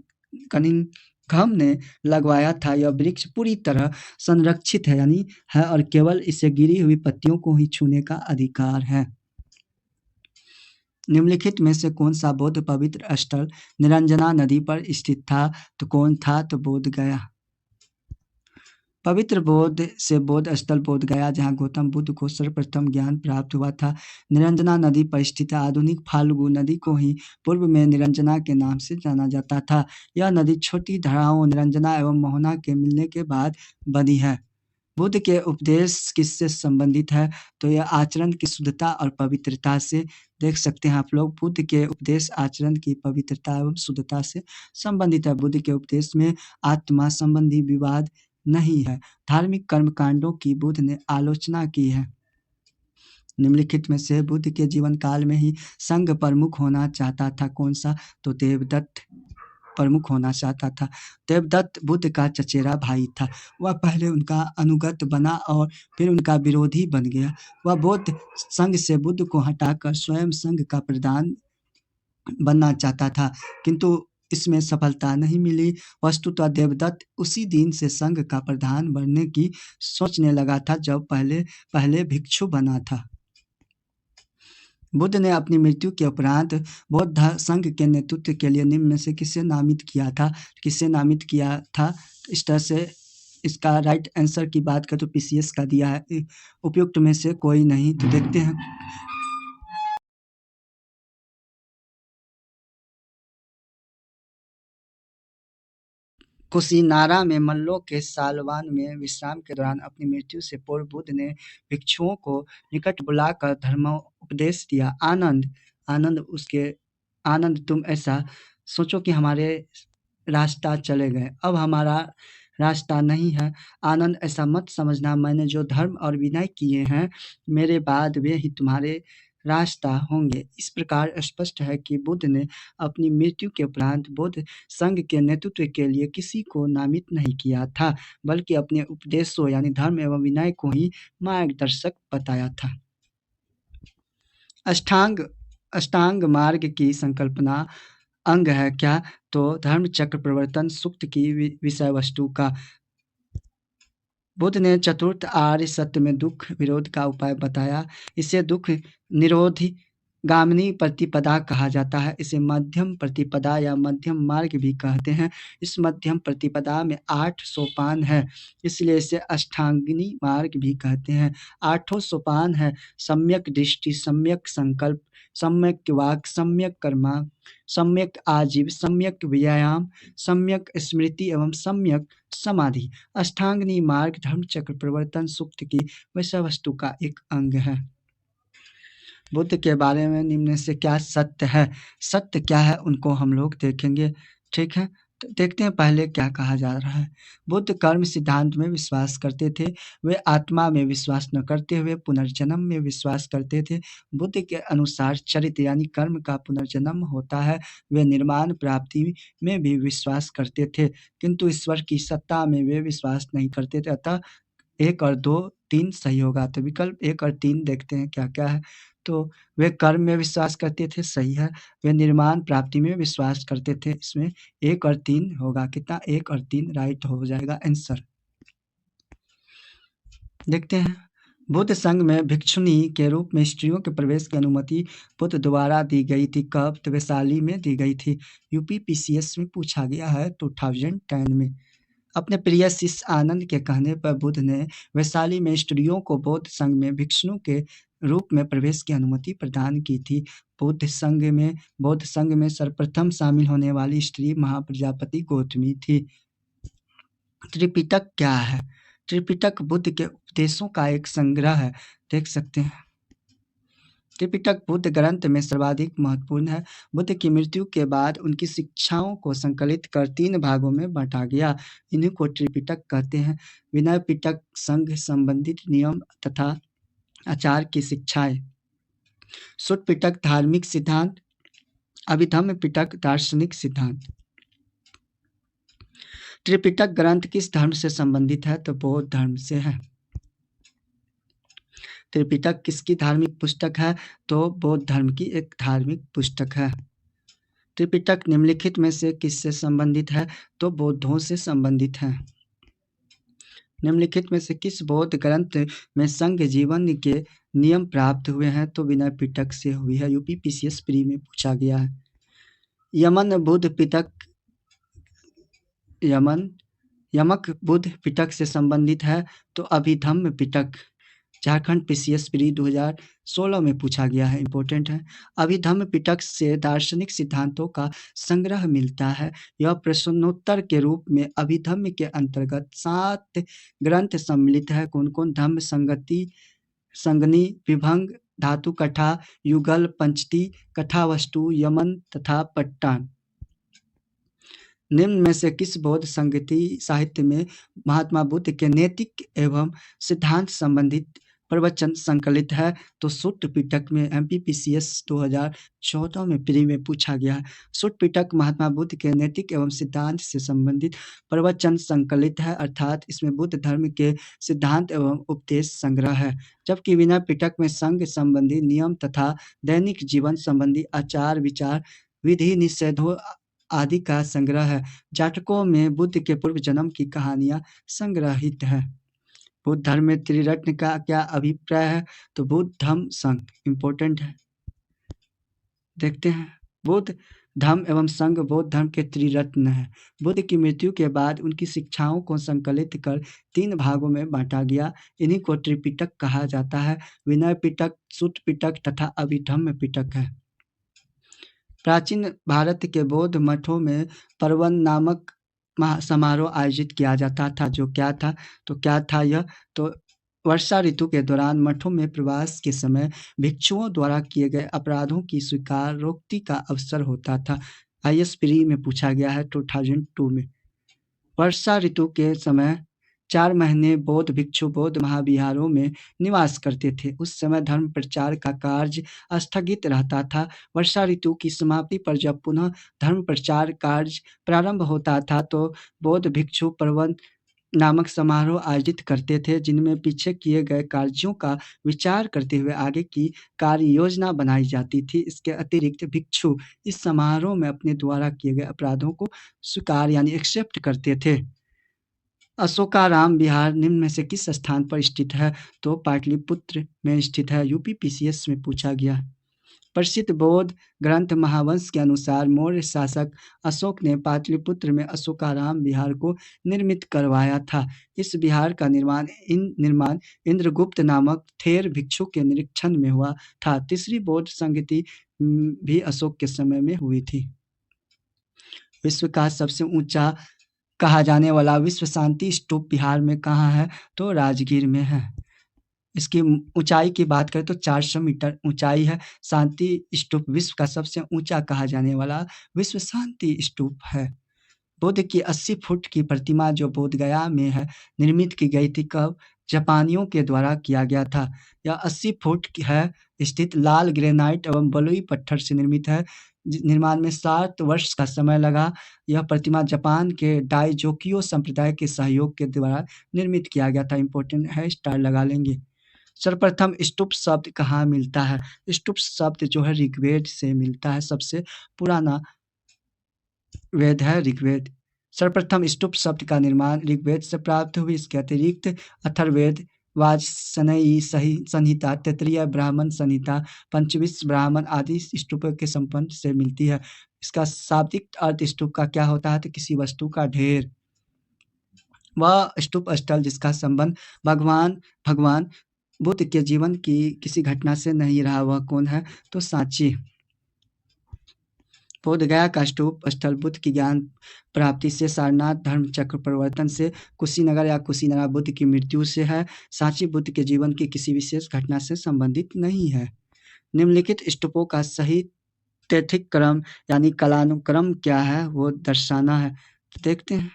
ने लगवाया था। यह वृक्ष पूरी तरह संरक्षित है, यानी है, और केवल इसे गिरी हुई पत्तियों को ही छूने का अधिकार है। निम्नलिखित में से कौन सा बौद्ध पवित्र स्थल निरंजना नदी पर स्थित था? तो कौन था? तो बोध गया। पवित्र बोध से बोध स्थल बोध गया, जहाँ गौतम बुद्ध को सर्वप्रथम ज्ञान प्राप्त हुआ था। निरंजना नदी पर स्थित आधुनिक फाल्गु नदी को ही पूर्व में निरंजना के नाम से जाना जाता था। यह नदी छोटी धाराओं निरंजना एवं मोहना के मिलने के बाद बनी है। बुद्ध के उपदेश किससे संबंधित है? तो यह आचरण की शुद्धता और पवित्रता से। देख सकते हैं आप लोग, बुद्ध के उपदेश आचरण की पवित्रता एवं शुद्धता से संबंधित है। बुद्ध के उपदेश में आत्मा संबंधी विवाद नहीं है। धार्मिक कर्मकांडों की बुद्ध ने आलोचना की है। निम्नलिखित में से बुद्ध के जीवन काल में ही संघ प्रमुख होना चाहता था कौन सा? तो देवदत्त प्रमुख होना चाहता था। देवदत्त बुद्ध का चचेरा भाई था। वह पहले उनका अनुगत बना और फिर उनका विरोधी बन गया। वह बौद्ध संघ से बुद्ध को हटाकर स्वयं संघ का प्रधान बनना चाहता था, किंतु इसमें सफलता नहीं मिली। वस्तुतः देवदत्त उसी दिन से संघ का प्रधान बनने की सोचने लगा था जब पहले भिक्षु बना था। बुद्ध ने अपनी मृत्यु के उपरांत बौद्ध संघ के नेतृत्व के लिए निम्न में से किसे नामित किया था? इस तरह से इसका राइट आंसर की बात करें तो पीसीएस का दिया है। उपयुक्त में से कोई नहीं, तो देखते हैं। कुशीनारा में मल्लों के सालवान में विश्राम के दौरान अपनी मृत्यु से पूर्व बुद्ध ने भिक्षुओं को निकट बुलाकर धर्मोपदेश दिया। आनंद तुम ऐसा सोचो कि हमारे रास्ता चले गए, अब हमारा रास्ता नहीं है। आनंद ऐसा मत समझना, मैंने जो धर्म और विनय किए हैं मेरे बाद वे ही तुम्हारे रास्ता होंगे। इस प्रकार स्पष्ट है कि बुद्ध ने अपनी मृत्यु के उपरांत बौद्ध संघ के नेतृत्व के लिए किसी को नामित नहीं किया था, बल्कि अपने उपदेशों यानी धर्म एवं विनय को ही मार्गदर्शक बताया था। अष्टांग मार्ग की संकल्पना अंग है क्या? तो धर्म चक्र प्रवर्तन सूक्त की विषय वस्तु का। बुद्ध ने चतुर्थ आर्य सत्य में दुख विरोध का उपाय बताया। इसे दुख निरोधी गामिनी प्रतिपदा कहा जाता है। इसे मध्यम प्रतिपदा या मध्यम मार्ग भी कहते हैं। इस मध्यम प्रतिपदा में 8 सोपान है, इसलिए इसे अष्टांगिनी मार्ग भी कहते हैं। 8 सोपान है: सम्यक दृष्टि, सम्यक संकल्प, सम्यक वाक, सम्यक कर्मा, सम्यक आजीव, सम्यक व्यायाम, सम्यक स्मृति एवं सम्यक समाधि। अष्टांगिनी मार्ग धर्म चक्र प्रवर्तन सूक्त की विषय वस्तु का एक अंग है। बुद्ध के बारे में निम्न से क्या सत्य है? सत्य क्या है उनको हम लोग देखेंगे, ठीक है। तो देखते हैं पहले क्या कहा जा रहा है। बुद्ध कर्म सिद्धांत में विश्वास करते थे। वे आत्मा में विश्वास न करते हुए पुनर्जन्म में विश्वास करते थे। बुद्ध के अनुसार चरित्र यानी कर्म का पुनर्जन्म होता है। वे निर्माण प्राप्ति में भी विश्वास करते थे, किंतु ईश्वर की सत्ता में वे विश्वास नहीं करते थे। अतः 1 और 2, 3 सही होगा। तो विकल्प 1 और 3 देखते हैं क्या-क्या है। तो वे कर्म में विश्वास करते थे, सही है। वे निर्माण प्राप्ति में विश्वास करते थे, इसमें 1 और 3 होगा। कितना? 1 और 3 राइट हो जाएगा आंसर। देखते हैं। बुद्ध संघ में भिक्षुणी के रूप में स्त्रियों के प्रवेश की अनुमति बुद्ध द्वारा दी गई थी। कब? तो वैशाली में दी गई थी। यूपीपीसीएस में पूछा गया है 2010 में। अपने प्रिय शिष्य आनंद के कहने पर बुद्ध ने वैशाली में स्त्रियों को बौद्ध संघ में भिक्षुओं के रूप में प्रवेश की अनुमति प्रदान की थी। बौद्ध संघ में सर्वप्रथम शामिल होने वाली स्त्री महाप्रजापति गौतमी थी। त्रिपिटक क्या है? त्रिपिटक बुद्ध के उपदेशों का एक संग्रह है। देख सकते हैं। त्रिपिटक बुद्ध ग्रंथ में सर्वाधिक महत्वपूर्ण है। बुद्ध की मृत्यु के बाद उनकी शिक्षाओं को संकलित कर 3 भागों में बांटा गया। इन्हीं को त्रिपिटक कहते हैं। विनय पिटक संघ संबंधित नियम तथा आचार की शिक्षाएं, सुत्त पिटक धार्मिक सिद्धांत, अभिधम्म पिटक दार्शनिक सिद्धांत। त्रिपिटक ग्रंथ किस धर्म से संबंधित है? तो बौद्ध धर्म से है। त्रिपिटक किसकी धार्मिक पुस्तक है? तो बौद्ध धर्म की एक धार्मिक पुस्तक है। त्रिपिटक निम्नलिखित में से किससे संबंधित है? तो बौद्धों से संबंधित है। निम्नलिखित में से किस बौद्ध ग्रंथ में संघ जीवन के नियम प्राप्त हुए हैं? तो विनय पिटक से हुई है। यूपीपीसीएस प्री में पूछा गया है। यमन यमक बुध पिटक से संबंधित है तो अभिधम्म पिटक। झारखंड पीसीएस प्री 2016 में पूछा गया है, इंपॉर्टेंट है। अभिधम्म पिटक से दार्शनिक सिद्धांतों का संग्रह मिलता है। यह प्रश्नोत्तर के रूप में अभिधम्म के अंतर्गत 7 ग्रंथ सम्मिलित है। कौन कौन? धम्म, संगति, संगनी, विभंग, धातु कथा, युगल, पंचती, कथावस्तु, यमन तथा पट्टान। निम्न में से किस बौद्ध संगीति साहित्य में महात्मा बुद्ध के नैतिक एवं सिद्धांत संबंधित प्रवचन संकलित है? तो सूत्र पिटक में। एमपीपीसीएस 2014 में प्री में पूछा गया है। सूत्र पिटक महात्मा बुद्ध के नैतिक एवं सिद्धांत से संबंधित प्रवचन संकलित है, अर्थात इसमें बुद्ध धर्म के सिद्धांत एवं उपदेश संग्रह है। जबकि विनय पिटक में संघ संबंधी नियम तथा दैनिक जीवन संबंधी आचार विचार, विधि निषेधों आदि का संग्रह है। जातकों में बुद्ध के पूर्व जन्म की कहानियां संग्रहित है। बुद्ध धर्म में त्रिरत्न का क्या अभिप्राय है? तो बुद्ध धम्म संघ, इंपॉर्टेंट है। देखते हैं, बुद्ध धम्म एवं संघ बौद्ध धर्म के त्रिरत्न है। बुद्ध की मृत्यु के बाद उनकी शिक्षाओं को संकलित कर 3 भागों में बांटा गया। इन्हीं को त्रिपिटक कहा जाता है। विनय पिटक, सूत्र पिटक तथा अभिधम्म पिटक है। प्राचीन भारत के बौद्ध मठों में पर्वन नामक समारोह आयोजित किया जाता था। जो क्या था? तो क्या था यह? तो वर्षा ऋतु के दौरान मठों में प्रवास के समय भिक्षुओं द्वारा किए गए अपराधों की स्वीकारोक्ति का अवसर होता था। आईएएस प्री में पूछा गया है 2002 में। वर्षा ऋतु के समय 4 महीने बौद्ध भिक्षु बौद्ध महाविहारों में निवास करते थे। उस समय धर्म प्रचार का कार्य स्थगित रहता था। वर्षा ऋतु की समाप्ति पर जब पुनः धर्म प्रचार कार्य प्रारंभ होता था तो बौद्ध भिक्षु पर्वन नामक समारोह आयोजित करते थे, जिनमें पीछे किए गए कार्यों का विचार करते हुए आगे की कार्य योजना बनाई जाती थी। इसके अतिरिक्त भिक्षु इस समारोह में अपने द्वारा किए गए अपराधों को स्वीकार यानी एक्सेप्ट करते थे। अशोकाराम विहार निम्न में से किस स्थान पर स्थित है? तो पाटलिपुत्र में स्थित है। यूपी पीसीएस में पूछा गया है। प्रसिद्ध बौद्ध ग्रंथ महावंश के अनुसार मौर्य शासक अशोक ने पाटलिपुत्र में अशोकाराम विहार को निर्मित करवाया था। इस विहार का निर्माण इंद्रगुप्त नामक थेर भिक्षु के निरीक्षण में हुआ था। तीसरी बौद्ध संगति भी अशोक के समय में हुई थी। विश्व का सबसे ऊंचा कहा जाने वाला विश्व शांति स्तूप बिहार में कहाँ है? तो राजगीर में है। इसकी ऊंचाई की बात करें तो 400 मीटर ऊंचाई है। शांति स्तूप विश्व का सबसे ऊंचा कहा जाने वाला विश्व शांति स्तूप है। बुद्ध की 80 फुट की प्रतिमा जो बोध गया में है निर्मित की गई थी। कब? जापानियों के द्वारा किया गया था। यह 80 फुट की है, स्थित लाल ग्रेनाइट एवं बलुई पत्थर से निर्मित है। निर्माण में 7 वर्ष का समय लगा। यह प्रतिमा जापान के डाइजोकियो संप्रदाय के सहयोग के द्वारा निर्मित किया गया था। इंपॉर्टेंट है, स्टार लगा लेंगे। सर्वप्रथम स्तूप शब्द कहाँ मिलता है? स्तूप शब्द जो है ऋग्वेद से मिलता है। सबसे पुराना वेद है ऋग्वेद। सर्वप्रथम स्तूप शब्द का निर्माण ऋग्वेद से प्राप्त हुई। इसके अतिरिक्त अथर्ववेद, वाजसनेयी संहिता, तैत्तिरीय ब्राह्मण संहिता, पंचविंश ब्राह्मण आदि स्तूपों के संबंध से मिलती है। इसका शाब्दिक अर्थ स्तूप का क्या होता है? तो किसी वस्तु का ढेर। वह स्तूप स्थल जिसका संबंध भगवान बुद्ध के जीवन की किसी घटना से नहीं रहा, वह कौन है? तो सांची। बोध गया का स्तूप स्थल बुद्ध की ज्ञान प्राप्ति से, सारनाथ धर्म चक्र परिवर्तन से, कुशीनगर या कुशीनरा बुद्ध की मृत्यु से है। सांची बुद्ध के जीवन की किसी विशेष घटना से संबंधित नहीं है। निम्नलिखित स्तूपों का सही तैथिक क्रम यानी कालानुक्रम क्या है वो दर्शाना है। तो देखते हैं,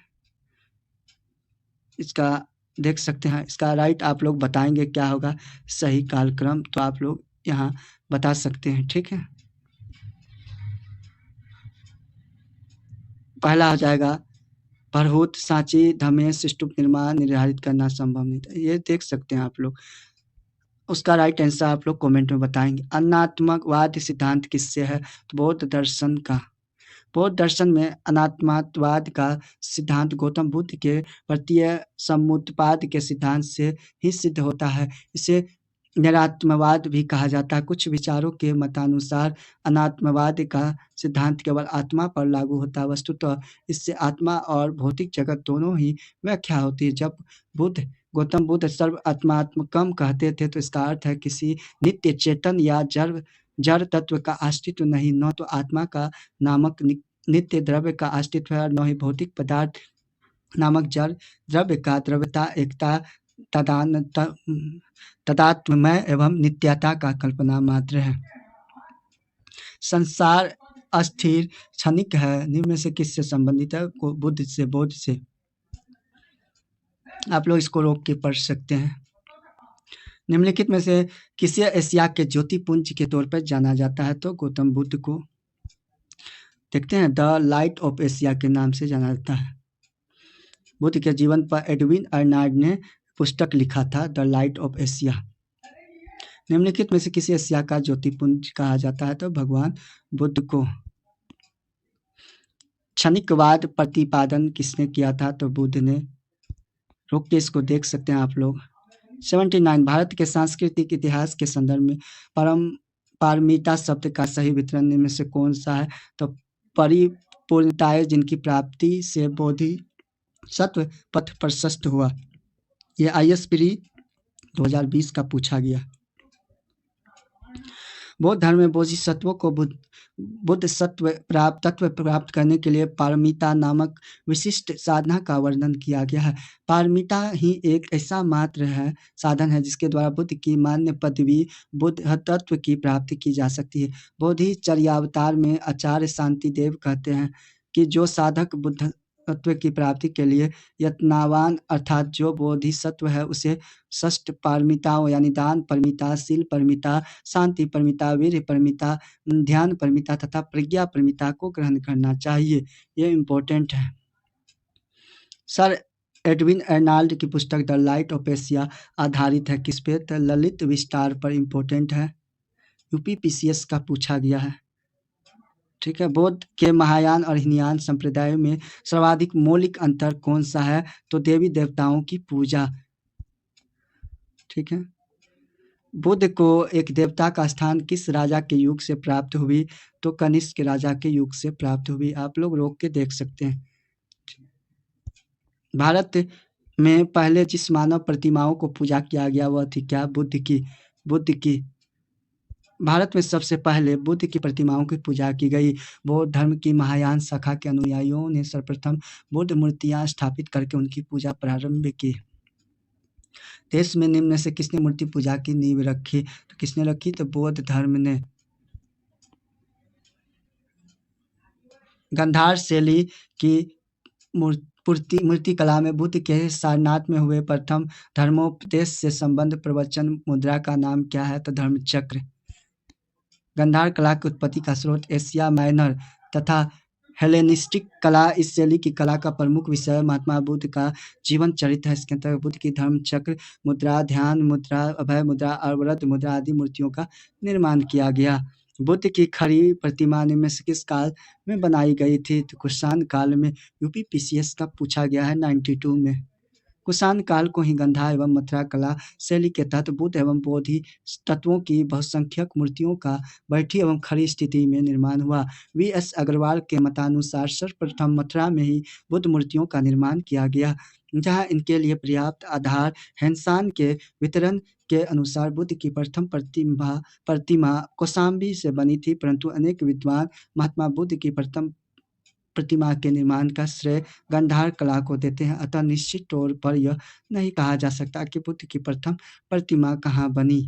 इसका देख सकते हैं। इसका राइट आप लोग बताएंगे क्या होगा सही कालक्रम, तो आप लोग यहाँ बता सकते हैं। ठीक है, पहला हो जाएगा भरहुत, सांची, धमेश स्तूप निर्माण निर्धारित करना संभव नहीं था। ये देख सकते हैं आप लोग। उसका राइट आंसर आप लोग कमेंट में बताएंगे। अनात्मवाद सिद्धांत किससे है? तो बौद्ध दर्शन का। बौद्ध दर्शन में अनात्मवाद का सिद्धांत गौतम बुद्ध के प्रत्यय समुत्पाद के सिद्धांत से ही सिद्ध होता है। इसे निरात्मवाद भी कहा जाता है। कुछ विचारों के मतानुसार अनात्मवाद का सिद्धांत केवल आत्मा पर लागू होता है। वस्तुतः इससे आत्मा और भौतिक जगत दोनों ही व्याख्या होती है। जब गौतम बुद्ध सर्व आत्मात्मकम कहते थे तो इसका अर्थ है किसी नित्य चेतन या जड़ जड़ तत्व का अस्तित्व नहीं, न तो आत्मा का नामक नित्य द्रव्य का अस्तित्व है और न ही भौतिक पदार्थ नामक जड़ द्रव्य का द्रव्यता, एकता, तदात्ममय एवं नित्यता का कल्पना मात्र है। संसार अस्थिर क्षणिक है। निम्न में से किससे संबंधित है? बुद्ध से, बोध से। आप लोग इसको रोक के पढ़ सकते हैं। निम्नलिखित में से किसे एशिया के ज्योतिपुंज के तौर पर जाना जाता है? तो गौतम बुद्ध को देखते हैं द लाइट ऑफ एशिया के नाम से जाना जाता है। बुद्ध के जीवन पर एडविन अर्नाल्ड ने पुस्तक लिखा था द लाइट ऑफ एशिया। निम्नलिखित में से किसी एशिया का ज्योतिपुंज कहा जाता है? तो भगवान बुद्ध को। क्षणिकवाद प्रतिपादन किसने किया था? तो बुद्ध ने। रोक के इसको देख सकते हैं आप लोग। 79 भारत के सांस्कृतिक इतिहास के संदर्भ में पारमिता शब्द का सही वितरण में से कौन सा है? तो परिपूर्णताएं जिनकी प्राप्ति से बोधिसत्व पथ प्रशस्त हुआ। ये ISPRI 2020 का पूछा गया। बौद्ध धर्म में बोधिसत्वों को बुद्ध तत्व प्राप्त करने के लिए पारमिता नामक विशिष्ट साधना का वर्णन किया गया है। पारमिता ही एक ऐसा मात्र है साधन है जिसके द्वारा बुद्ध की मान्य पदवी बुद्ध तत्व की प्राप्ति की जा सकती है। बोधिचर्यावतार में आचार्य शांतिदेव कहते हैं कि जो साधक बुद्ध तत्व की प्राप्ति के लिए यत्नावान अर्थात जो बोधिसत्व है उसे षष्ठ पारमिताओं यानी दान परमिता, शील परमिता, शांति परमिता, वीर्य परमिता, ध्यान परमिता तथा प्रज्ञा परमिता को ग्रहण करना चाहिए। ये इम्पोर्टेंट है। सर एडविन अर्नाल्ड की पुस्तक द लाइट ऑफ एशिया आधारित है किस पे? तो ललित विस्तार पर। इम्पोर्टेंट है, UPPCS का पूछा गया है। ठीक है। बौद्ध के महायान और हीनयान संप्रदायों में सर्वाधिक मौलिक अंतर कौन सा है? तो देवी देवताओं की पूजा। ठीक है। बुद्ध को एक देवता का स्थान किस राजा के युग से प्राप्त हुई? तो कनिष्क राजा के युग से प्राप्त हुई। आप लोग रोक के देख सकते हैं। भारत में पहले जिस मानव प्रतिमाओं को पूजा किया गया वह थी क्या? बुद्ध की। भारत में सबसे पहले बुद्ध की प्रतिमाओं की पूजा की गई। बौद्ध धर्म की महायान शाखा के अनुयायियों ने सर्वप्रथम बुद्ध मूर्तियां स्थापित करके उनकी पूजा प्रारंभ की। देश में निम्न से किसने मूर्ति पूजा की नींव रखी? तो किसने रखी? तो बौद्ध धर्म ने। गंधार शैली की मूर्ति कला में बुद्ध के सारनाथ में हुए प्रथम धर्मोपदेश से संबंध प्रवचन मुद्रा का नाम क्या है? तो धर्मचक्र। गंधार कला की उत्पत्ति का स्रोत एशिया माइनर तथा हेलेनिस्टिक कला इस शैली की कला का प्रमुख विषय महात्मा बुद्ध का जीवन चरित्र है। इसके अंतर्गत बुद्ध की धर्मचक्र मुद्रा, ध्यान मुद्रा, अभय मुद्रा और वरद मुद्रा आदि मूर्तियों का निर्माण किया गया। बुद्ध की खड़ी प्रतिमा निम्न से किस काल में बनाई गई थी? तो कुषाण काल में। UPPCS का पूछा गया है 92 में। कुषाण काल को ही गंधा एवं मथुरा कला शैली के तहत बुद्ध एवं बोधि तत्वों की बहुसंख्यक मूर्तियों का बैठी एवं खड़ी स्थिति में निर्माण हुआ। VS अग्रवाल के मतानुसार सर्वप्रथम मथुरा में ही बुद्ध मूर्तियों का निर्माण किया गया, जहां इनके लिए पर्याप्त आधार हैंसान के वितरण के अनुसार बुद्ध की प्रथम प्रतिमा कौशाम्बी से बनी थी, परंतु अनेक विद्वान महात्मा बुद्ध की प्रथम प्रतिमा के निर्माण का श्रेय गंधार कला को देते हैं। अतः निश्चित तौर पर यह नहीं कहा जा सकता कि बुद्ध की प्रथम प्रतिमा कहाँ बनी।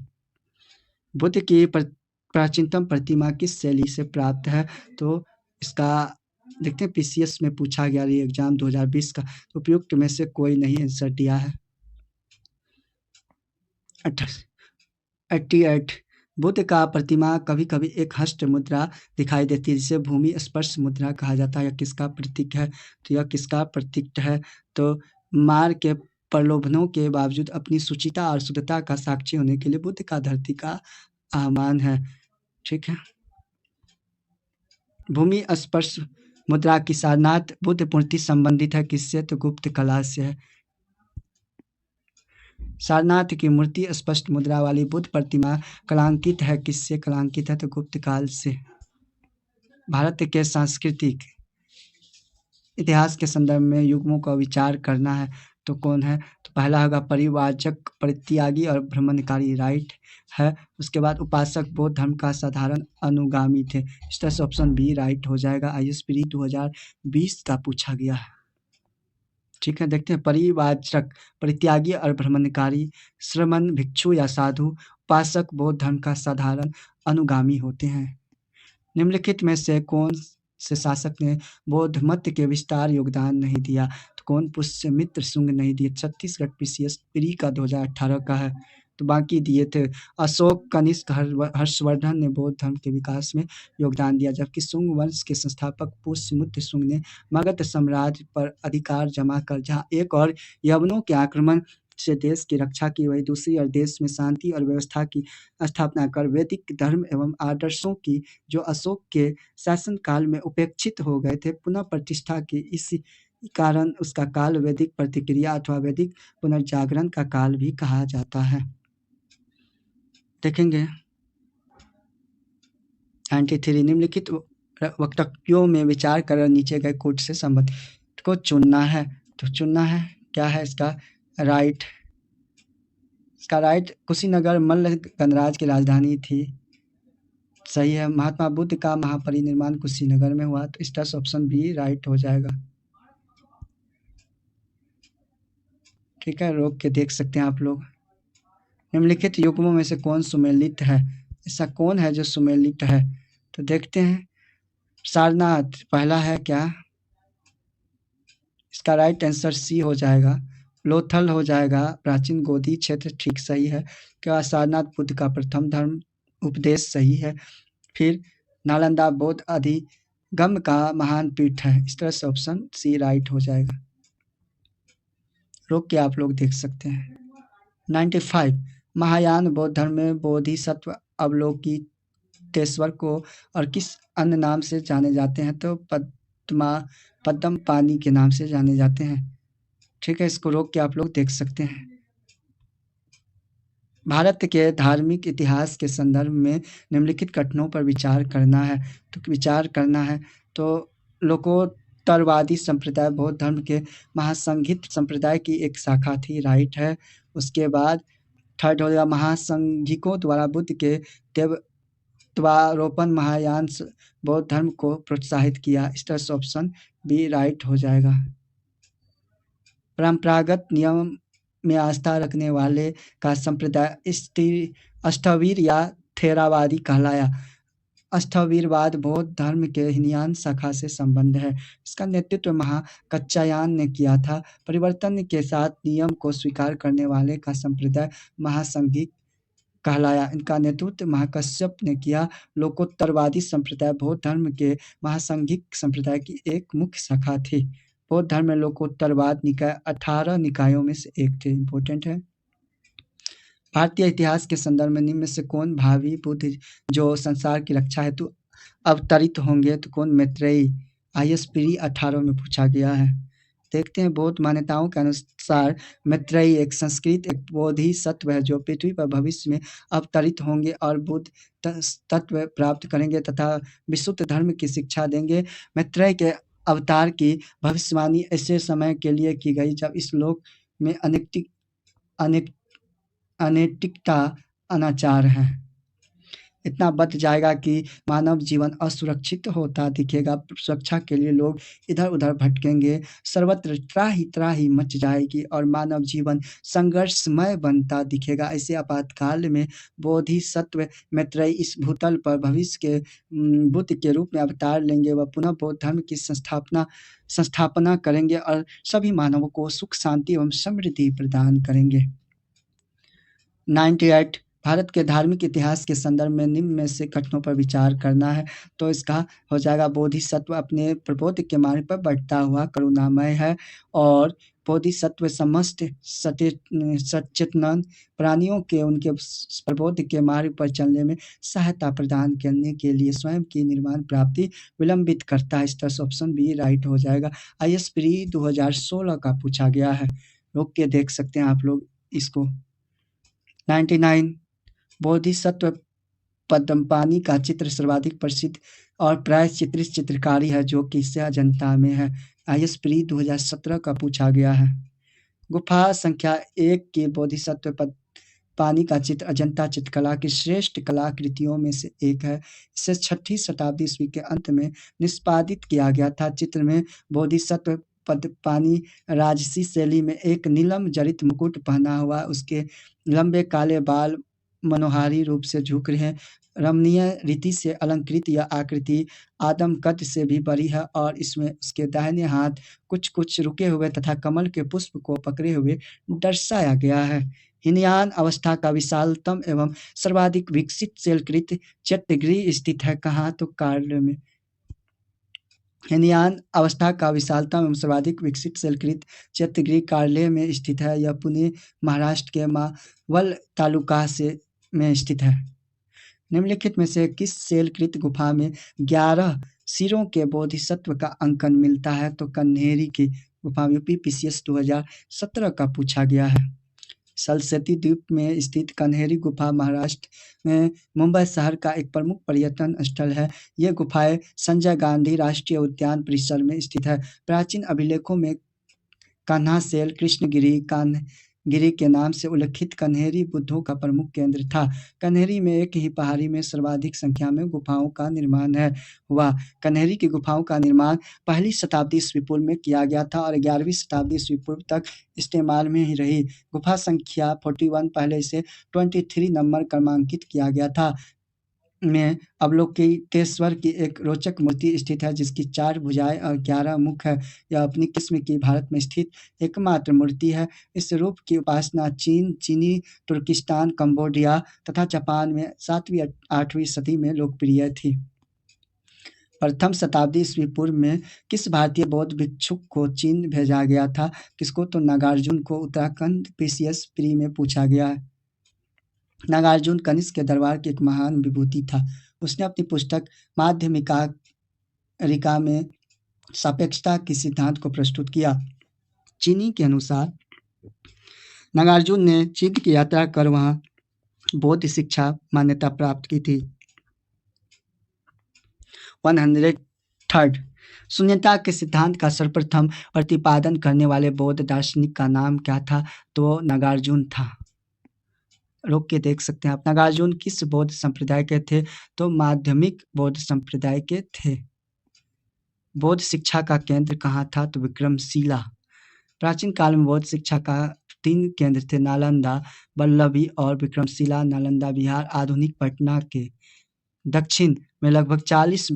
बुद्ध की प्राचीनतम प्रतिमा किस शैली से प्राप्त है? तो इसका देखते हैं PCS में पूछा गया एग्जाम 2020 का। तो उपयुक्त में से कोई नहीं आंसर दिया है। 88 बुद्ध का प्रतिमा कभी कभी एक हस्त मुद्रा दिखाई देती है जिसे भूमि स्पर्श मुद्रा कहा जाता है। यह किसका प्रतीक है? तो यह किसका प्रतीक है? तो मार के प्रलोभनों के बावजूद अपनी शुचिता और शुद्धता का साक्षी होने के लिए बुद्ध का धरती का आह्वान है। ठीक है। भूमि स्पर्श मुद्रा की सारनाथ बुद्ध मूर्ति संबंधित है किससे? तो गुप्त कला से है। सारनाथ की मूर्ति स्पष्ट मुद्रा वाली बुद्ध प्रतिमा कलांकित है, किससे कलांकित है? तो गुप्त काल से। भारत के सांस्कृतिक इतिहास के संदर्भ में युग्मों का विचार करना है तो कौन है? तो पहला होगा परिवाचक, परित्यागी और भ्रमणकारी, राइट है। उसके बाद उपासक बौद्ध धर्म का साधारण अनुगामी थे, इस तरह से ऑप्शन बी राइट हो जाएगा। ISPD 2020 का पूछा गया है। ठीक है, देखते हैं। परिवाचक, परित्यागी और भ्रमणकारी, श्रमण भिक्षु या साधु, उपासक बौद्ध धर्म का साधारण अनुगामी होते हैं। निम्नलिखित में से कौन से शासक ने बौद्ध मत के विस्तार योगदान नहीं दिया? तो कौन? पुष्यमित्र शुंग नहीं दिए। छत्तीसगढ़ PCS प्री का 2018 का है, तो बाकी दिए थे। अशोक, कनिष्क, हर्षवर्धन ने बौद्ध धर्म के विकास में योगदान दिया, जबकि शुंग वंश के संस्थापक पुष्यमित्र शुंग ने मगध साम्राज्य पर अधिकार जमा कर जहाँ एक और यवनों के आक्रमण से देश की रक्षा की, वही दूसरी ओर देश में शांति और व्यवस्था की स्थापना कर वैदिक धर्म एवं आदर्शों की जो अशोक के शासनकाल में उपेक्षित हो गए थे, पुनः प्रतिष्ठा की। इसी कारण उसका काल वैदिक प्रतिक्रिया अथवा वैदिक पुनर्जागरण का काल भी कहा जाता है। देखेंगे 93 निम्नलिखित वक्तव्यों में विचार कर नीचे गए कोट से संबंधित को चुनना है। तो चुनना है क्या है इसका राइट? इसका राइट कुशीनगर मल्ल गणराज की राजधानी थी, सही है। महात्मा बुद्ध का महापरिनिर्वाण कुशीनगर में हुआ, तो इसका ऑप्शन बी राइट हो जाएगा। ठीक है, रोक के देख सकते हैं आप लोग। निम्नलिखित युग्मों में से कौन सुमेलित है? ऐसा कौन है जो सुमेलित है? तो देखते हैं। सारनाथ पहला है क्या? इसका राइट आंसर सी हो जाएगा। लोथल हो जाएगा, प्राचीन गोदी क्षेत्र, ठीक सही है। क्या? सारनाथ बुद्ध का प्रथम धर्म उपदेश, सही है। फिर नालंदा बौद्ध अधिगम का महान पीठ है, इस तरह से ऑप्शन सी राइट हो जाएगा। रोक के आप लोग देख सकते हैं। 95 महायान बौद्ध धर्म में बोधिसत्व अवलोकितेश्वर को और किस अन्य नाम से जाने जाते हैं? तो पद्म पानी के नाम से जाने जाते हैं। ठीक है, इसको रोक के आप लोग देख सकते हैं। भारत के धार्मिक इतिहास के संदर्भ में निम्नलिखित घटनाओं पर विचार करना है। तो विचार करना है तो लोकोत्तरवादी संप्रदाय बौद्ध धर्म के महासंघित संप्रदाय की एक शाखा थी, राइट है। उसके बाद थर्ड हो गया महासंघिकों द्वारा बुद्ध के देवत्वारोपण महायान बौद्ध धर्म को प्रोत्साहित किया, इस तरह से ऑप्शन बी राइट हो जाएगा। परंपरागत नियम में आस्था रखने वाले का संप्रदाय अष्टवीर या थेरावादी कहलाया। अष्टवीरवाद बौद्ध धर्म के हीनयान शाखा से संबंध है। इसका नेतृत्व महाकच्चायान ने किया था। परिवर्तन के साथ नियम को स्वीकार करने वाले का संप्रदाय महासंघिक कहलाया। इनका नेतृत्व महाकश्यप ने किया। लोकोत्तरवादी संप्रदाय बौद्ध धर्म के महासंघिक संप्रदाय की एक मुख्य शाखा थी। बौद्ध धर्म में लोकोत्तरवाद निकाय 18 निकायों में से एक थे, इंपॉर्टेंट है। भारतीय इतिहास के संदर्भ में निम्न में से कौन भावी बुद्ध जो संसार की रक्षा हेतु अवतरित होंगे? तो कौन? मैत्रेयी। ISPD 18 में पूछा गया है। देखते हैं। बौद्ध मान्यताओं के अनुसार मैत्रेयी एक संस्कृत एक बोधिसत्व है जो पृथ्वी पर भविष्य में अवतरित होंगे और बुद्ध तत्व प्राप्त करेंगे तथा विशुद्ध धर्म की शिक्षा देंगे। मैत्रेय के अवतार की भविष्यवाणी ऐसे समय के लिए की गई जब इस लोक में अनैतिकता अनाचार है, इतना बढ़ जाएगा कि मानव जीवन असुरक्षित होता दिखेगा। सुरक्षा के लिए लोग इधर उधर भटकेंगे, सर्वत्र त्राही त्राही मच जाएगी और मानव जीवन संघर्षमय बनता दिखेगा। ऐसे आपातकाल में बोधिसत्व मैत्रेयी इस भूतल पर भविष्य के बुद्ध के रूप में अवतार लेंगे। वह पुनः बौद्ध धर्म की संस्थापना करेंगे और सभी मानवों को सुख शांति एवं समृद्धि प्रदान करेंगे। 98 भारत के धार्मिक इतिहास के संदर्भ में निम्न में से घटनाओं पर विचार करना है। तो इसका हो जाएगा बोधिसत्व अपने प्रबोध के मार्ग पर बढ़ता हुआ करुणामय है और बोधिसत्व समस्त सचेतन प्राणियों के उनके प्रबोध के मार्ग पर चलने में सहायता प्रदान करने के लिए स्वयं की निर्वाण प्राप्ति विलंबित करता है। इस तरह से ऑप्शन बी राइट हो जाएगा। ISPD 2016 का पूछा गया है। रोक के देख सकते हैं आप लोग इसको। 99 बोधिसत्व पद्मपाणि का चित्र सर्वाधिक प्रसिद्ध और प्रायश्चित्रित चित्रकारी है जो कि इससे अजंता में है। IS प्री 2017 का पूछा गया है। गुफा संख्या 1 की बोधिसत्व पानी का चित्र अजंता चित्रकला की श्रेष्ठ कलाकृतियों में से एक है। इसे 6ठी शताब्दी ईस्वी के अंत में निष्पादित किया गया था। चित्र में बोधिसत्व पद्मपाणि राजसी शैली में एक नीलम जड़ित मुकुट पहना हुआ, उसके लंबे काले बाल मनोहारी रूप से झुक रहे हैं। रमणीय रीति से अलंकृत यह आकृति आदम कद से भी बड़ी है और इसमें उसके दाहिने हाथ कुछ रुके हुए तथा कमल के पुष्प को पकड़े हुए दर्शाया गया है। हीनयान अवस्था का विशालतम एवं सर्वाधिक विकसित शैलकृत चैत्यगृह स्थित है। कहाँ? तो कार्ले में। हीनयान अवस्था का विशालतम एवं सर्वाधिक विकसित शैलकृत चैत्यगृह कार्ले में स्थित है। यह पुणे महाराष्ट्र के मावल तालुका में स्थित है। निम्नलिखित में से किस शैलकृत गुफा में 11 सिरों के बोधिसत्व का अंकन मिलता है? तो कन्हेरी की गुफा में। UPPCS 2017 का पूछा गया है। सलसती द्वीप में स्थित कन्हेरी गुफा महाराष्ट्र में मुंबई शहर का एक प्रमुख पर्यटन स्थल है। ये गुफाएं संजय गांधी राष्ट्रीय उद्यान परिसर में स्थित है। प्राचीन अभिलेखों में कान्हासेल कृष्णगिरी कान्हगिरी के नाम से उल्लिखित कन्हेरी बुद्धों का प्रमुख केंद्र था। कन्हेरी में एक ही पहाड़ी में सर्वाधिक संख्या में गुफाओं का निर्माण हुआ। कन्हेरी की गुफाओं का निर्माण 1ली शताब्दी ईस्वी पूर्व में किया गया था और 11वीं शताब्दी ईस्वी पूर्व तक इस्तेमाल में ही रही। गुफा संख्या 41 पहले इसे 23 नंबर क्रमांकित किया गया था में अवलोकितेश्वर की एक रोचक मूर्ति स्थित है जिसकी 4 भुजाएं और 11 मुख है। यह अपनी किस्म की भारत में स्थित एकमात्र मूर्ति है। इस रूप की उपासना चीनी, तुर्किस्तान, कंबोडिया तथा जापान में 7वीं 8वीं सदी में लोकप्रिय थी। प्रथम शताब्दी ईस्वी पूर्व में किस भारतीय बौद्ध भिक्षुक को चीन भेजा गया था? किसको? तो नागार्जुन को। उत्तराखंड PCS प्री में पूछा गया है। नागार्जुन कनिष्क के दरबार की एक महान विभूति था। उसने अपनी पुस्तक माध्यमिका में सापेक्षता के सिद्धांत को प्रस्तुत किया। चीनी के अनुसार नागार्जुन ने चीन की यात्रा कर वहां बौद्ध शिक्षा मान्यता प्राप्त की थी। 103 शून्यता के सिद्धांत का सर्वप्रथम प्रतिपादन करने वाले बौद्ध दार्शनिक का नाम क्या था? तो नागार्जुन था। रोक के देख सकते हैं आप। नागार्जुन किस बौद्ध संप्रदाय के थे? तो माध्यमिक बौद्ध संप्रदाय के थे। बौद्ध शिक्षा का केंद्र कहाँ था? तो विक्रमशिला। प्राचीन काल में बौद्ध शिक्षा का 3 केंद्र थे, नालंदा, वल्लभी और विक्रमशिला। नालंदा बिहार आधुनिक पटना के दक्षिण में लगभग 40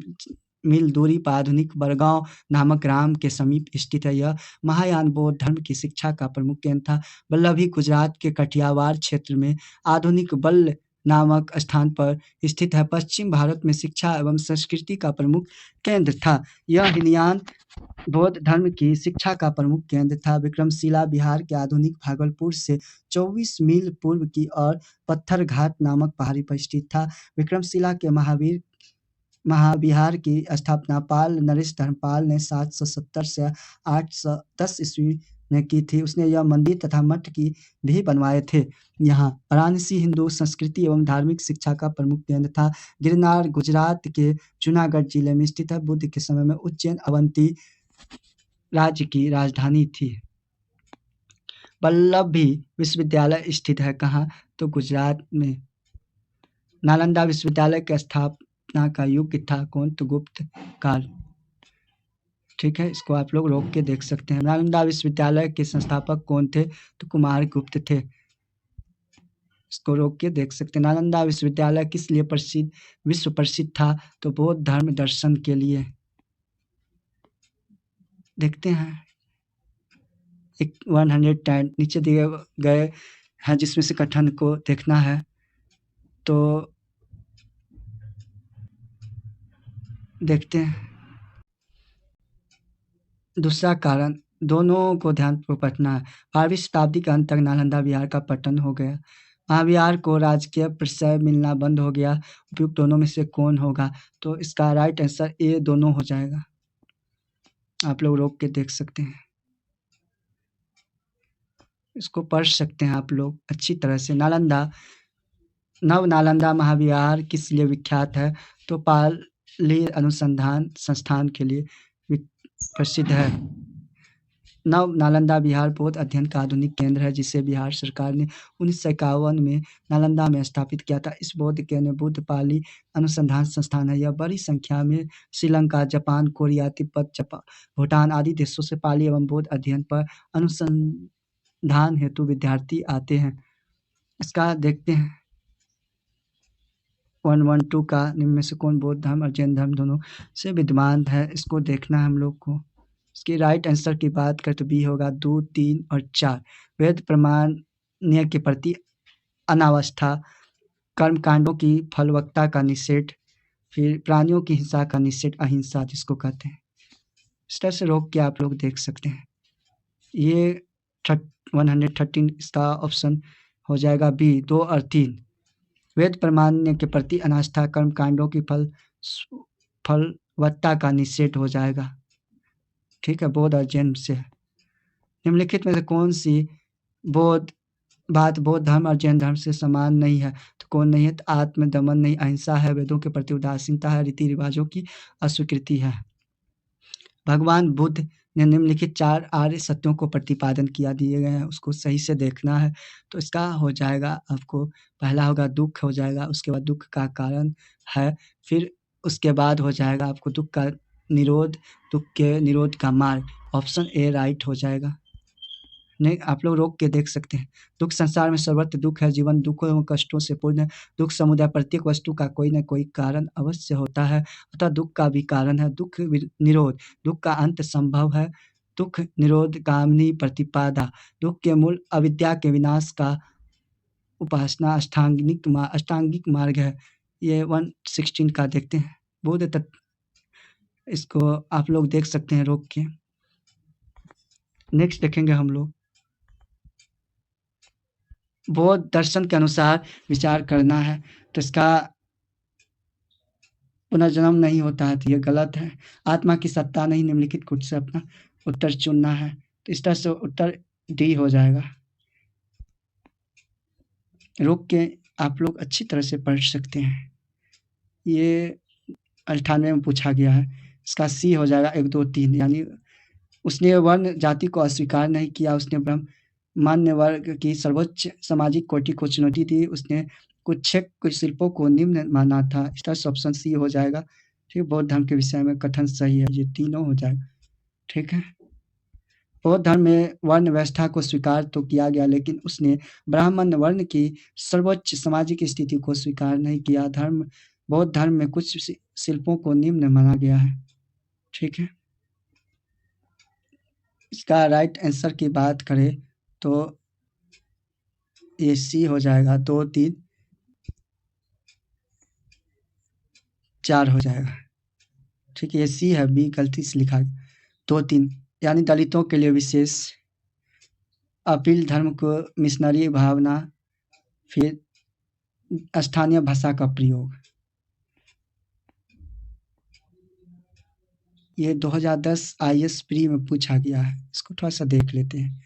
मील दूरी पर आधुनिक बड़गांव नामक ग्राम के समीप स्थित है। यह महायान बौद्ध धर्म की शिक्षा का प्रमुख केंद्र था। वल्लभी गुजरात के कठियावाड़ क्षेत्र में आधुनिक बल्ल नामक स्थान पर स्थित है। पश्चिम भारत में शिक्षा एवं संस्कृति का प्रमुख केंद्र था। यह हीनयान बौद्ध धर्म की शिक्षा का प्रमुख केंद्र था। विक्रमशिला बिहार के आधुनिक भागलपुर से 24 मील पूर्व की ओर पत्थर घाट नामक पहाड़ी पर स्थित था। विक्रमशिला के महाविहार की स्थापना पाल नरेश धर्मपाल ने 770 से 810 ईस्वी में की थी। उसने यह मंदिर तथा मठ की भी बनवाए थे। यहाँ वाराणसी हिंदू संस्कृति एवं धार्मिक शिक्षा का प्रमुख केंद्र था। गिरनार गुजरात के जूनागढ़ जिले में स्थित है। बुद्ध के समय में उज्जैन अवंती राज्य की राजधानी थी। वल्लभी विश्वविद्यालय स्थित है कहाँ? तो गुजरात में। नालंदा विश्वविद्यालय की स्थापना का युग था कौन? तो गुप्त काल। ठीक है, इसको आप लोग रोक के देख सकते हैं। नालंदा विश्वविद्यालय के संस्थापक कौन थे? तो कुमार गुप्त थे। इसको रोक के देख सकते हैं। नालंदा विश्वविद्यालय किस लिए विश्व प्रसिद्ध था? तो बौद्ध धर्म दर्शन के लिए। देखते हैं 110 नीचे दिए गए हैं जिसमें से कथन को देखना है। तो देखते हैं। दूसरा कारण, दोनों को ध्यानपूर्वक पढ़ना है। 12वीं शताब्दी के अंत तक नालंदा विहार का पतन हो गया। महाविहार को राजकीय प्रशय मिलना बंद हो गया। उपयुक्त दोनों में से कौन होगा? तो इसका राइट आंसर ए दोनों हो जाएगा। आप लोग रोक के देख सकते हैं। इसको पढ़ सकते हैं आप लोग अच्छी तरह से। नालंदा, नव नालंदा महाविहार किस लिए विख्यात है? तो पाली अनुसंधान संस्थान के लिए प्रसिद्ध है। नव नालंदा बिहार बौद्ध अध्ययन का आधुनिक केंद्र है, जिसे बिहार सरकार ने 1951 में नालंदा में स्थापित किया था। इस बौद्ध केंद्र बुद्ध पाली अनुसंधान संस्थान है। यह बड़ी संख्या में श्रीलंका, जापान, कोरिया, तिब्बत, भूटान आदि देशों से पाली एवं बौद्ध अध्ययन पर अनुसंधान हेतु विद्यार्थी आते हैं। इसका देखते हैं 112 का निम्न में से कौन बौद्ध धर्म और जैन धर्म दोनों से विद्यमान है? इसको देखना है हम लोग को। इसकी राइट आंसर की बात करें तो बी होगा 2, 3 और 4। वेद प्रमाण्य के प्रति अनावस्था, कर्मकांडों की फलवत्ता का निषेध, फिर प्राणियों की हिंसा का निषेध, अहिंसा जिसको कहते हैं। इस तरह से रोक के आप लोग देख सकते हैं। ये 113 इसका ऑप्शन हो जाएगा बी, 2 और 3। वेद प्रमाण्य के प्रति अनास्था, कर्मकांडों की फलवत्ता का निषेध हो जाएगा। ठीक है, बौद्ध और जैन से। निम्नलिखित में से कौन सी बात बौद्ध धर्म और जैन धर्म से समान नहीं है? तो कौन नहीं है? तो आत्मदमन नहीं, अहिंसा है, वेदों के प्रति उदासीनता है, रीति रिवाजों की अस्वीकृति है। भगवान बुद्ध ने निम्नलिखित 4 आर्य सत्यों को प्रतिपादन किया, दिए गए हैं, उसको सही से देखना है। तो इसका हो जाएगा आपको, पहला होगा दुख हो जाएगा, उसके बाद दुख का कारण है, फिर उसके बाद हो जाएगा आपको दुख का निरोध, दुख के निरोध का मार्ग। ऑप्शन ए राइट हो जाएगा। नहीं, आप लोग रोक के देख सकते हैं। दुख संसार में सर्वत्र दुख है, जीवन दुखों एवं कष्टों से पूर्ण है। दुख समुदाय प्रत्येक वस्तु का कोई न कोई कारण अवश्य होता है, अतः दुख का भी कारण है। दुख निरोध, दुख का अंत संभव है। दुख निरोध गामिनी प्रतिपादा, दुख के मूल अविद्या के विनाश का उपासना अष्टांगिक मार्ग है। ये 116 का देखते हैं। बुद्ध तत्व, इसको आप लोग देख सकते हैं रोक के। नेक्स्ट देखेंगे हम लोग, बौद्ध दर्शन के अनुसार विचार करना है। तो इसका पुनर्जन्म नहीं होता है, तो ये गलत है। आत्मा की सत्ता नहीं, निम्नलिखित कुछ से अपना उत्तर चुनना है। तो इस तरह से उत्तर डी हो जाएगा। रोक के आप लोग अच्छी तरह से पढ़ सकते हैं। ये 98 में पूछा गया है। इसका सी हो जाएगा 1, 2, 3। यानी उसने वर्ण जाति को अस्वीकार नहीं किया, उसने ब्राह्मण्य वर्ग की सर्वोच्च सामाजिक कोटि को चुनौती दी, उसने कुछ शिल्पों को निम्न माना था। इस तरह से ऑप्शन सी हो जाएगा। ठीक, बौद्ध धर्म के विषय में कथन सही है, ये तीनों हो जाएगा। ठीक है, बौद्ध धर्म में वर्ण व्यवस्था को स्वीकार तो किया गया, लेकिन उसने ब्राह्मण वर्ण की सर्वोच्च सामाजिक स्थिति को स्वीकार नहीं किया। बौद्ध धर्म में कुछ शिल्पों को निम्न माना गया है। ठीक है, इसका राइट आंसर की बात करें तो ये सी हो जाएगा। 2, 3, 4 हो जाएगा। ठीक है, ये सी है, बी गलती से लिखा है। 2, 3 यानी दलितों के लिए विशेष अपील, धर्म को मिशनरी भावना, फिर स्थानीय भाषा का प्रयोग। ये 2010 IAS प्री में पूछा गया है। इसको थोड़ा सा देख लेते हैं।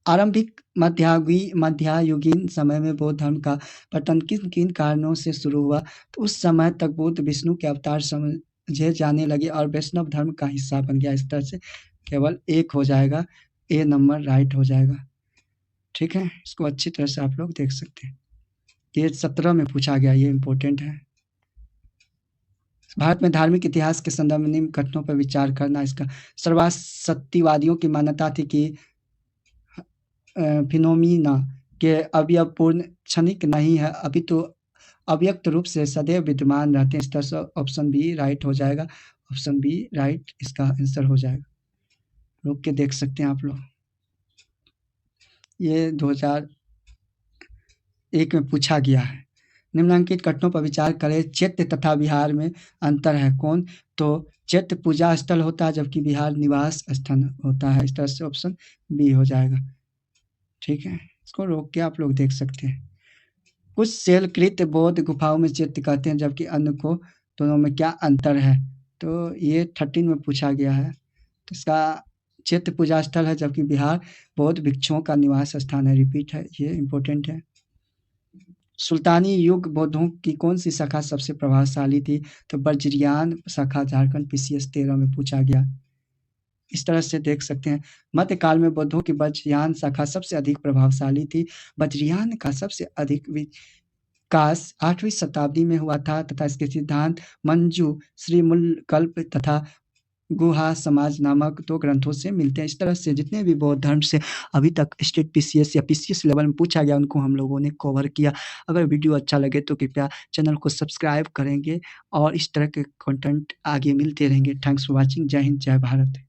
आरंभिक मध्यायुगीन समय में बौद्ध धर्म का पतन किन किन कारणों से शुरू हुआ? तो उस समय तक बुद्ध विष्णु के अवतार समझे जाने लगे और वैष्णव धर्म का हिस्सा बन गया। इस तरह से केवल 1 हो जाएगा, ए नंबर राइट हो जाएगा। ठीक है, इसको अच्छी तरह से आप लोग देख सकते हैं। ये 17 में पूछा गया, ये इम्पोर्टेंट है। भारत में धार्मिक इतिहास के संदर्भ में निम्न कथनों पर विचार करना। इसका सर्वसत्यवादियों की मान्यता थी कि फिनोमिना के अवयव पूर्ण क्षणिक नहीं है, अभी तो अव्यक्त रूप से सदैव विद्यमान रहते हैं। इस तरह से ऑप्शन बी राइट हो जाएगा। ऑप्शन बी राइट इसका आंसर हो जाएगा। रुक के देख सकते हैं आप लोग। ये 2001 में पूछा गया है। निम्नलिखित कथनों पर विचार करें। चैत्य तथा विहार में अंतर है। कौन? तो चैत्य पूजा स्थल होता है, जबकि विहार निवास स्थान होता है। इस तरह से ऑप्शन बी हो जाएगा। ठीक है, इसको रोक के आप लोग देख सकते हैं। कुछ शैलकृत बौद्ध गुफाओं में चैत्य कहते हैं, जबकि अन्य को दोनों में क्या अंतर है? तो ये 13 में पूछा गया है। तो इसका क्षेत्र पूजा स्थल है, जबकि बिहार बौद्ध भिक्षुओं का निवास स्थान है। रिपीट है, ये इंपॉर्टेंट है। सुल्तानी युग बौद्धों की कौन सी शाखा सबसे प्रभावशाली थी? तो वज्रयान शाखा, झारखंड PCS 13 में पूछा गया। इस तरह से देख सकते हैं, मध्यकाल में बौद्धों की वज्रयान शाखा सबसे अधिक प्रभावशाली थी। वज्रयान का सबसे अधिक विकास 8वीं शताब्दी में हुआ था तथा इसके सिद्धांत मंजू, श्रीमूलकल्प तथा गुहा समाज नामक 2 ग्रंथों से मिलते हैं। इस तरह से जितने भी बौद्ध धर्म से अभी तक स्टेट PCS या PCS लेवल में पूछा गया, उनको हम लोगों ने कवर किया। अगर वीडियो अच्छा लगे तो कृपया चैनल को सब्सक्राइब करेंगे और इस तरह के कंटेंट आगे मिलते रहेंगे। Thanks for watching. जय हिंद, जय भारत।